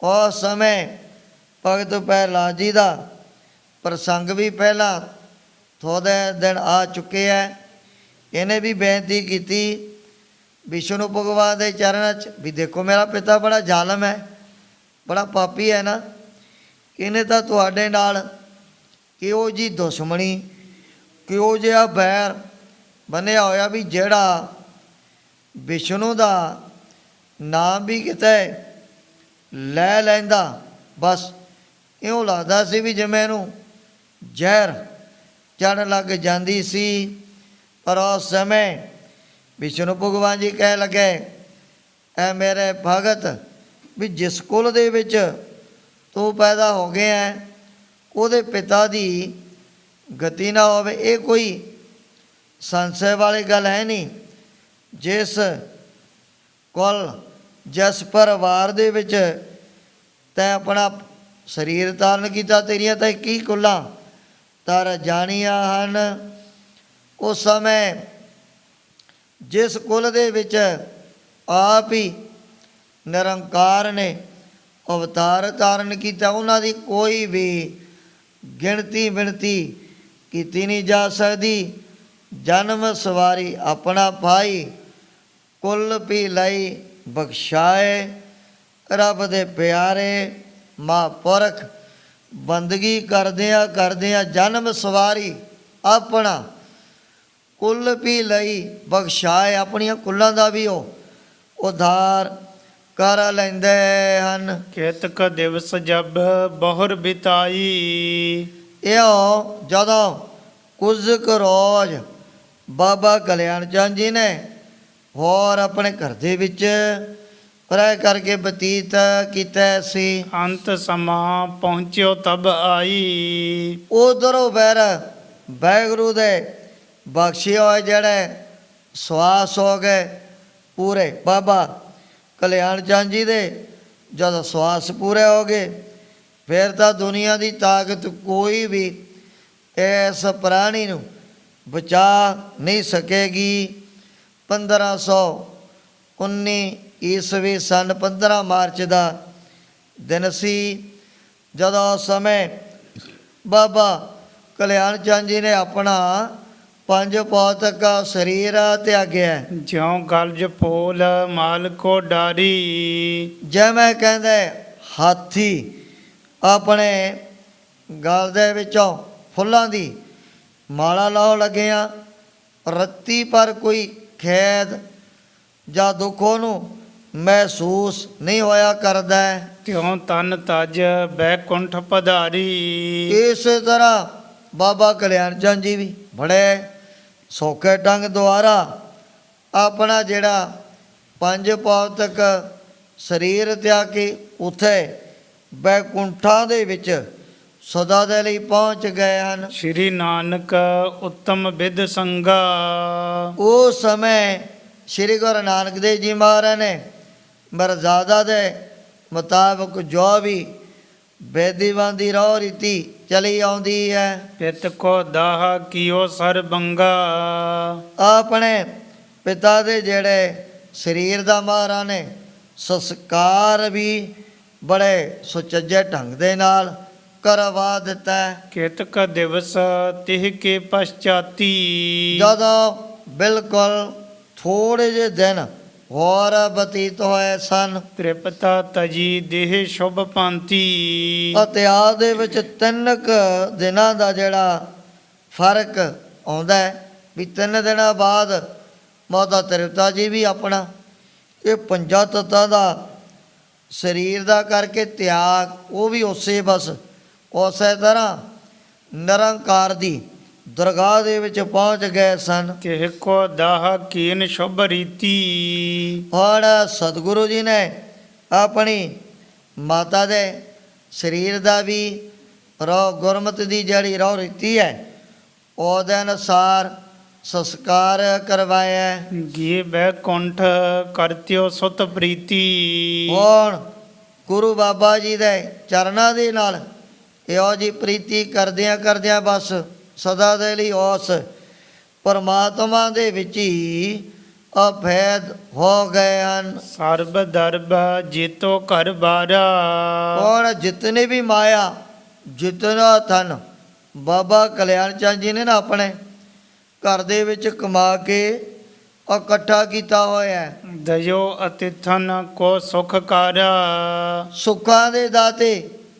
B: ਉਸ ਸਮੇਂ ਭਗਤ ਪ੍ਰਹਿਲਾਦ ਜੀ ਦਾ ਪ੍ਰਸੰਗ ਵੀ ਪਹਿਲਾਂ ਥੋੜ੍ਹੇ ਦਿਨ ਆ ਚੁੱਕੇ ਹੈ। ਇਹਨੇ ਵੀ ਬੇਨਤੀ ਕੀਤੀ ਵਿਸ਼ਨੂੰ ਭਗਵਾਨ ਦੇ ਚਰਨਾਂ 'ਚ ਵੀ ਦੇਖੋ ਮੇਰਾ ਪਿਤਾ ਬੜਾ ਜ਼ਾਲਮ ਹੈ, ਬੜਾ ਪਾਪੀ ਹੈ ਨਾ, ਇਹਨੇ ਤਾਂ ਤੁਹਾਡੇ ਨਾਲ ਕਿਹੋ ਜਿਹੀ ਦੁਸ਼ਮਣੀ, ਕਿਹੋ ਜਿਹਾ ਬੈਰ ਬੰਨਿਆ ਹੋਇਆ ਵੀ ਜਿਹੜਾ ਵਿਸ਼ਨੂੰ ਦਾ ਨਾਮ ਵੀ ਕਿਤੇ ਲੈ ਲੈਂਦਾ, ਬਸ ਇਉਂ ਲੱਗਦਾ ਸੀ ਵੀ ਜਿਵੇਂ ਇਹਨੂੰ ਜ਼ਹਿਰ ਚੜ੍ਹਨ ਲੱਗ ਜਾਂਦੀ ਸੀ। ਪਰ ਉਸ ਸਮੇਂ ਵਿਸ਼ਨੂੰ ਭਗਵਾਨ ਜੀ ਕਹਿ ਲੱਗੇ, ਐ ਮੇਰੇ ਭਗਤ ਵੀ ਜਿਸ ਕੁਲ ਦੇ ਵਿੱਚ ਤੂੰ ਪੈਦਾ ਹੋ ਗਿਆ ਹੈ, ਉਹਦੇ ਪਿਤਾ ਦੀ ਗਤੀ ਨਾ ਹੋਵੇ, ਇਹ ਕੋਈ ਸੰਸ਼ੇ ਵਾਲੀ ਗੱਲ ਹੈ ਨਹੀਂ। ਜਿਸ ਕੁਲ ਜਿਸ ਪਰਿਵਾਰ ਦੇ ਵਿੱਚ ਤੈਂ ਆਪਣਾ ਸਰੀਰ ਧਾਰਨ ਕੀਤਾ, ਤੇਰੀਆਂ ਤਾਂ ਕੀ ਕੁੱਲਾਂ ਤਰ ਜਾਣੀਆਂ ਹਨ। ਉਸ ਸਮੇਂ ਜਿਸ ਕੁਲ ਦੇ ਵਿੱਚ ਆਪ ਹੀ ਨਿਰੰਕਾਰ ਨੇ ਅਵਤਾਰ ਧਾਰਨ ਕੀਤਾ, ਉਹਨਾਂ ਦੀ ਕੋਈ ਵੀ ਗਿਣਤੀ ਮਿਣਤੀ ਕੀਤੀ ਨਹੀਂ ਜਾ ਸਕਦੀ। ਜਨਮ ਸਵਾਰੀ ਆਪਣਾ ਭਾਈ, ਕੁੱਲ ਪੀ ਲਈ ਬਖਸ਼ਾਏ, ਰੱਬ ਦੇ ਪਿਆਰੇ ਮਹਾਂਪੁਰਖ ਬੰਦਗੀ ਕਰਦਿਆਂ ਕਰਦਿਆਂ ਜਨਮ ਸਵਾਰੀ ਆਪਣਾ ਕੁੱਲ ਪੀ ਲਈ ਬਖਸ਼ਾਏ, ਆਪਣੀਆਂ ਕੁੱਲਾਂ ਦਾ ਵੀ ਉਹ ਉਧਾਰ ਕਰ ਲੈਂਦੇ ਹਨ।
A: ਕੇਤਕ ਦਿਵਸ ਜਬ ਬਹੁਰ ਬਿਤਾਈ,
B: ਇਉਂ ਜਦੋਂ ਕੁਝ ਕੁ ਰੋਜ਼ ਬਾਬਾ ਕਲਿਆਣ ਚੰਦ ਜੀ ਨੇ ਹੋਰ ਆਪਣੇ ਘਰ ਦੇ ਵਿੱਚ ਰਹਿ ਕਰਕੇ ਬਤੀਤ ਕੀਤਾ ਸੀ।
A: ਅੰਤ ਸਮਾਂ ਪਹੁੰਚਿਓ ਤਬ ਆਈ,
B: ਉਧਰੋਂ ਫਿਰ ਵਾਹਿਗੁਰੂ ਦੇ ਬਖਸ਼ੇ ਹੋਏ ਜਿਹੜੇ ਸਵਾਸ ਹੋ ਗਏ ਪੂਰੇ, ਬਾਬਾ ਕਲਿਆਣ ਚੰਦ ਜੀ ਦੇ ਜਦੋਂ ਸਵਾਸ ਪੂਰੇ ਹੋ ਗਏ, ਫਿਰ ਤਾਂ ਦੁਨੀਆ ਦੀ ਤਾਕਤ ਕੋਈ ਵੀ ਇਸ ਪ੍ਰਾਣੀ ਨੂੰ ਬਚਾ ਨਹੀਂ ਸਕੇਗੀ। 1519 ਈਸਵੀ ਸਨ 15 ਮਾਰਚ ਦਾ ਦਿਨ ਸੀ, ਜਦੋਂ ਉਸ ਸਮੇਂ ਬਾਬਾ ਕਲਿਆਣ ਚੰਦ ਜੀ ਨੇ ਆਪਣਾ 5 ਭੌਤਿਕ ਸਰੀਰ ਤਿਆਗਿਆ।
A: ਜਿਉਂ ਗਲਜ ਫੋਲ ਮਾਲ ਕੋ ਡਾਰੀ,
B: ਜਿਵੇਂ ਕਹਿੰਦੇ ਹਾਥੀ ਆਪਣੇ ਗਲ ਦੇ ਵਿੱਚੋਂ ਫੁੱਲਾਂ ਦੀ ਮਾਲਾ ਲਾਉਣ ਲੱਗਿਆ, ਰੱਤੀ ਪਰ ਕੋਈ ਖੇਦ ਜਾਂ ਦੁੱਖ ਉਹਨੂੰ ਮਹਿਸੂਸ ਨਹੀਂ ਹੋਇਆ ਕਰਦਾ।
A: ਤਿਉਂ ਤਨ ਤਜ ਬੈਕੁੰਠ ਪਧਾਰੀ,
B: ਇਸੇ ਤਰ੍ਹਾਂ ਬਾਬਾ ਕਲਿਆਣ ਚੰਦ ਜੀ ਵੀ ਬੜੇ ਸੌਖੇ ਢੰਗ ਦੁਆਰਾ ਆਪਣਾ ਜਿਹੜਾ 5 ਭੌਤਿਕ ਸਰੀਰ ਤਿਆਗ ਕੇ ਉੱਥੇ ਬੈਕੁੰਠਾਂ ਦੇ ਵਿੱਚ ਸਦਾ ਦੇ ਲਈ ਪਹੁੰਚ ਗਏ ਹਨ।
A: ਸ਼੍ਰੀ ਨਾਨਕ ਉੱਤਮ ਵਿਦ ਸੰਗਾ,
B: ਉਸ ਸਮੇਂ ਸ਼੍ਰੀ ਗੁਰੂ ਨਾਨਕ ਦੇਵ ਜੀ ਮਹਾਰਾਜ ਨੇ ਮਰਜ਼ਾਦਾ ਦੇ ਮੁਤਾਬਕ ਜੋ ਵੀ ਬੇਦੀਵਾਨ ਦੀ ਰਹੁ ਰੀਤੀ ਚਲੀ ਆਉਂਦੀ ਹੈ,
A: ਪਿਤ ਕੋ ਦਾਹ ਕੀਓ ਸਰ ਬੰਗਾ,
B: ਆਪਣੇ ਪਿਤਾ ਦੇ ਜਿਹੜੇ ਸਰੀਰ ਦਾ ਮਹਾਰਾਜ ਨੇ ਸੰਸਕਾਰ ਵੀ ਬੜੇ ਸੁਚੱਜੇ ਢੰਗ ਦੇ ਨਾਲ ਕਰਵਾ ਦਿੱਤਾ।
A: ਕੇਤਕ ਦਿਵਸ ਤਿਹ ਕੇ ਪਛਾਤੀ,
B: ਜਦੋਂ ਬਿਲਕੁਲ ਥੋੜੇ ਜਿਹੇ ਦਿਨ ਹੋਰ ਬਤੀਤ ਹੋਏ ਸਨ।
A: ਤ੍ਰਿਪਤਾ ਤਜੀ ਦੇਹ ਸ਼ੁਭ ਭਾਂਤੀ।
B: ਇਤਿਹਾਸ ਦੇ ਵਿੱਚ 3 ਦਿਨਾਂ ਦਾ ਜਿਹੜਾ ਫਰਕ ਆਉਂਦਾ ਹੈ ਵੀ 3 ਦਿਨਾਂ ਬਾਅਦ ਮਾਤਾ ਤ੍ਰਿਪਤਾ ਜੀ ਵੀ ਆਪਣਾ ਇਹ 5 ਤੱਤਾਂ ਦਾ ਸਰੀਰ ਦਾ ਕਰਕੇ ਤਿਆਗ, ਉਹ ਵੀ ਉਸੇ ਬਸ ਉਸੇ ਤਰ੍ਹਾਂ ਨਿਰੰਕਾਰ ਦੀ ਦਰਗਾਹ ਦੇ ਵਿੱਚ ਪਹੁੰਚ ਗਏ ਸਨ।
A: ਕਿਹ ਕੋ ਦਾਹ ਕੀਨ ਸ਼ੁਭ ਰੀਤੀ।
B: ਹੁਣ ਸਤਿਗੁਰੂ ਜੀ ਨੇ ਆਪਣੀ ਮਾਤਾ ਦੇ ਸਰੀਰ ਦਾ ਵੀ ਗੁਰਮਤਿ ਦੀ ਜਿਹੜੀ ਰੀਤੀ ਹੈ ਉਹਦੇ ਅਨੁਸਾਰ ਸੰਸਕਾਰ ਕਰਵਾਇਆ।
A: ਗੇ ਬੈਕੁੰਠ ਕਰਤਿਓ ਸੁਤ ਪ੍ਰੀਤੀ।
B: ਹੁਣ ਗੁਰੂ ਬਾਬਾ ਜੀ ਦੇ ਚਰਨਾਂ ਦੇ ਨਾਲ ਇਹੋ ਜੀ ਪ੍ਰੀਤੀ ਕਰਦਿਆਂ ਬਸ ਸਦਾ ਦੇ ਲਈ ਉਸ ਪਰਮਾਤਮਾ ਦੇ ਵਿੱਚ ਹੀ ਅਭੇਦ ਹੋ ਗਏ ਹਨ।
A: ਸਰਬ ਦਰਬ ਜੀਤੋ ਘਰ ਬਾਰਾ।
B: ਹੁਣ ਜਿਤਨੇ ਵੀ ਮਾਇਆ ਜਿਤਨਾ ਧਨ ਬਾਬਾ ਕਲਿਆਣ ਚੰਦ ਜੀ ਨੇ ਨਾ ਆਪਣੇ ਘਰ ਦੇ ਵਿੱਚ ਕਮਾ ਕੇ ਇਕੱਠਾ ਕੀਤਾ ਹੋਇਆ ਹੈ।
A: ਦਇਓ ਅਤਿਥਨ ਕੋ ਸੁਖ ਕਾਰਾ।
B: ਸੁੱਖਾਂ ਦੇ ਦਾਤੇ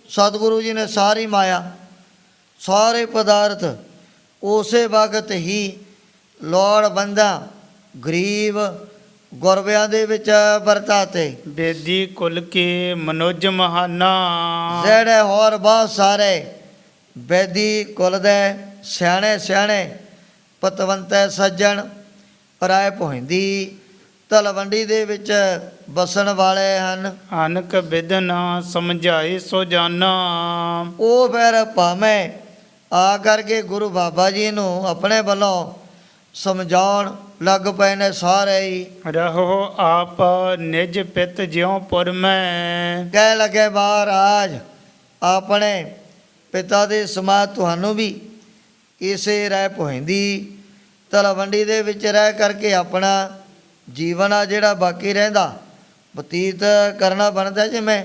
B: ਸਤਿਗੁਰੂ ਜੀ ਨੇ ਸਾਰੀ ਮਾਇਆ ਸਾਰੇ ਪਦਾਰਥ ਉਸੇ ਵਕਤ ਹੀ ਲੋੜਵੰਦਾਂ ਗਰੀਬ ਗੁਰਬਿਆਂ ਦੇ ਵਿੱਚ ਵਰਤਾਤੇ।
A: ਬੇਦੀ ਕੁਲ ਕੇ ਮਨੋਜ ਮਹਾਨਾ।
B: ਜਿਹੜੇ ਹੋਰ ਬਹੁਤ ਸਾਰੇ ਬੇਦੀ ਕੁਲ ਦੇ ਸਿਆਣੇ ਪਤਵੰਤੇ ਸੱਜਣ ਰਾਏ ਭੋਇੰਦੀ ਤਲਵੰਡੀ ਦੇ ਵਿੱਚ ਬਸਣ ਵਾਲੇ ਹਨ।
A: ਅਨਕ ਬਿਦਨਾ ਸਮਝਾਏ ਸੋ ਜਾਨਾ।
B: ਉਹ ਫਿਰ ਭਾਵੇਂ ਆ ਕਰਕੇ ਗੁਰੂ ਬਾਬਾ ਜੀ ਨੂੰ ਆਪਣੇ ਵੱਲੋਂ ਸਮਝਾਉਣ ਲੱਗ ਪਏ ਨੇ ਸਾਰੇ ਹੀ।
A: ਰਹੋ ਆਪ ਨਿਜ ਪਿਤ ਜਿਉ ਪੁਰ ਮੈਂ।
B: ਕਹਿ ਲਗੇ ਮਹਾਰਾਜ ਆਪਣੇ ਪਿਤਾ ਦੇ ਸਮਾਂ ਤੁਹਾਨੂੰ ਵੀ ਇਸੇ ਰਹਿ ਭੋਇੰਦੀ ਤਲਵੰਡੀ ਦੇ ਵਿੱਚ ਰਹਿ ਕਰਕੇ ਆਪਣਾ ਜੀਵਨ ਆ ਜਿਹੜਾ ਬਾਕੀ ਰਹਿੰਦਾ ਬਤੀਤ ਕਰਨਾ ਬਣਦਾ। ਜਿਵੇਂ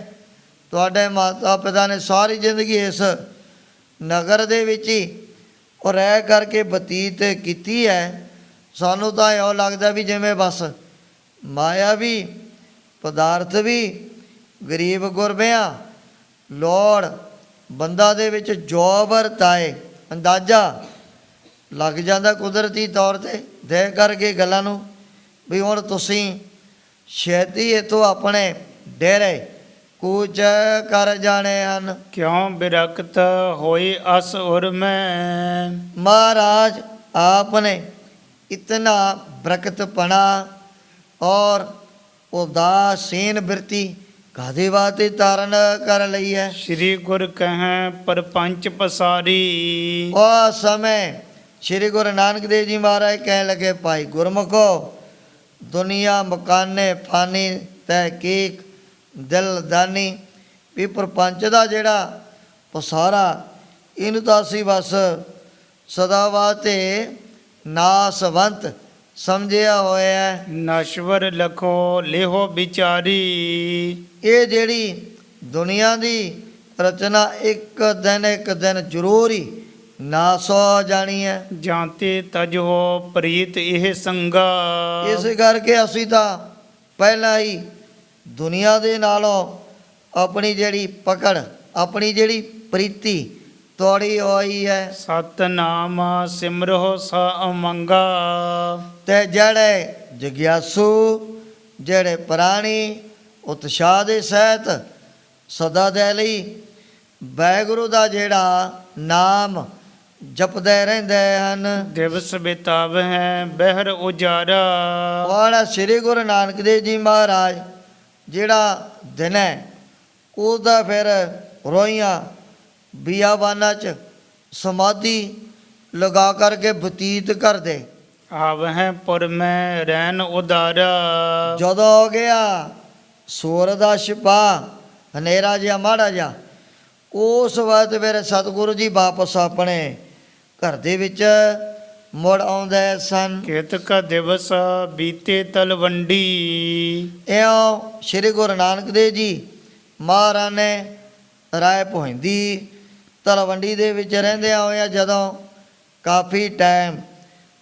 B: ਤੁਹਾਡੇ ਮਾਤਾ ਪਿਤਾ ਨੇ ਸਾਰੀ ਜ਼ਿੰਦਗੀ ਇਸ ਨਗਰ ਦੇ ਵਿੱਚ ਹੀ ਉਹ ਰਹਿ ਕਰਕੇ ਬਤੀਤ ਕੀਤੀ ਹੈ, ਸਾਨੂੰ ਤਾਂ ਇਉਂ ਲੱਗਦਾ ਵੀ ਜਿਵੇਂ ਬਸ ਮਾਇਆ ਵੀ ਪਦਾਰਥ ਵੀ ਗਰੀਬ ਗੁਰਬਿਆਂ ਲੋੜ ਬੰਦਾ ਦੇ ਵਿੱਚ ਜੋ ਵਰਤਾਏ ਅੰਦਾਜ਼ਾ ਲੱਗ ਜਾਂਦਾ ਕੁਦਰਤੀ ਤੌਰ 'ਤੇ ਦੇ ਕਰਕੇ ਗੱਲਾਂ ਨੂੰ ਵੀ ਹੁਣ ਤੁਸੀਂ ਛੇਤੀ ਇੱਥੋਂ ਆਪਣੇ ਡੇਰੇ ਕੂਚ ਕਰ ਜਾਣੇ ਹਨ।
A: ਕਿਉਂ ਬਿਰਕਤ ਹੋਈ ਅਸ ਉਰ ਮੈਂ।
B: ਮਹਾਰਾਜ ਆਪਨੇ इतना बरकतपना और उदासीन बिरती कादे वास्ते धारण कर लई है।
A: श्री गुर कहें परपंच पसारी।
B: और समय श्री गुरु नानक देव जी महाराज कहने लगे भाई गुरमुखो दुनिया मकाने फानी तहकीक दिल दानी भी परपंच का जिहड़ा पसारा इनू तो असीं बस सदा वास्ते नासवंत समझिया होया है।
A: नश्वर लखो लेहो बिचारी।
B: ये जेड़ी दुनिया दी रचना एक दिन जरूर ही नास हो जानी है।
A: जानते तज हो प्रीत यह संगा।
B: इस करके असी तो पहला ही दुनिया दे नालों अपनी जेड़ी पकड़ अपनी जेड़ी प्रीति तोड़ी होई है।
A: सतनाम सिमरहो सा अमंगा।
B: ते जड़े जिज्ञासु जड़े प्राणी उत्साह दे सहित सदा दे लई वाहिगुरू दा जेड़ा नाम जपदे रहिंदे हन।
A: दिवस बिताव है बहर उजारा।
B: और श्री गुरु नानक देव जी महाराज जेड़ा दिन है ਉਹਦਾ फिर रोइयां बियाबाना च समाधि लगा करके बतीत कर दे।
A: आव है पुर में रैन उदारा।
B: जदों हो गया सूर दा छिपा हनेरा जिहा माड़ा जिहा उस वक्त फिर सतगुरु जी वापस अपने घर दे विच मुड़ आउंदे सन।
A: केतक दिवस बीते तलवंडी।
B: इउं श्री गुरु नानक देव जी महाराज ने राय भोइंदी तलवंडी दे विच रहिंदियां होइयां जदों काफ़ी टाइम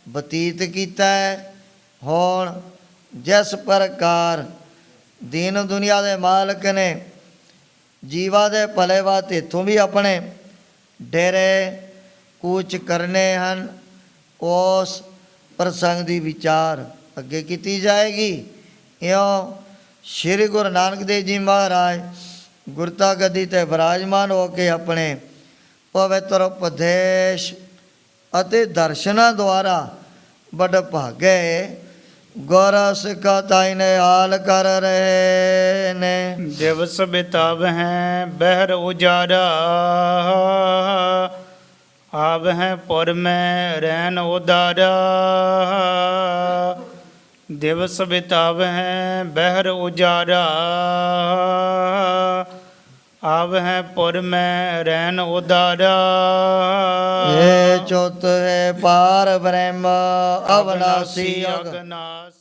B: बतीत कीता है। हुण ਜਿਸ ਪ੍ਰਕਾਰ ਦੀਨ ਦੁਨੀਆ ਦੇ ਮਾਲਕ ਨੇ ਜੀਵਾਂ ਦੇ ਭਲੇ ਵਾਸਤੇ ਇੱਥੋਂ ਵੀ ਆਪਣੇ ਡੇਰੇ ਕੂਚ ਕਰਨੇ ਹਨ, ਉਸ ਪ੍ਰਸੰਗ ਦੀ ਵਿਚਾਰ ਅੱਗੇ ਕੀਤੀ ਜਾਏਗੀ। ਇਉਂ ਸ਼੍ਰੀ ਗੁਰੂ ਨਾਨਕ ਦੇਵ ਜੀ ਮਹਾਰਾਜ ਗੁਰਤਾ ਗੱਦੀ ਤੇ ਵਿਰਾਜਮਾਨ ਹੋ ਕੇ ਆਪਣੇ ਪਵਿੱਤਰ ਉਪਦੇਸ਼ ਅਤੇ ਦਰਸ਼ਨਾਂ ਦੁਆਰਾ ਬੜ ਭਾਗੇ ਗੁਰ ਸਿੱਖਾਂ ਤਾਈ ਨੇ ਹਾਲ ਕਰ ਰਹੇ ਨੇ।
A: ਦਿਵਸ ਬਿਤਾਵ ਹੈ ਬਹਿਰ ਉਜਾੜਾ, ਆਵ ਹੈ ਪੁਰ ਮੈਂ ਰਹਿਨ ਉਦਾਰਾ। ਦਿਵਸ ਬਿਤਾਵ ਹੈ ਬਹਿਰ ਉਜਾੜਾ, ਆਵ ਹੈ ਪੁਰ ਮੈਂ ਰਹਿਨ ਉਦਾਰਾ।
B: ਇਹ ਚੁੱਤ ਹੈ ਪਾਰ ਬ੍ਰਹਮ ਅਵਨਾਸੀ ਅਗਨਾਸ।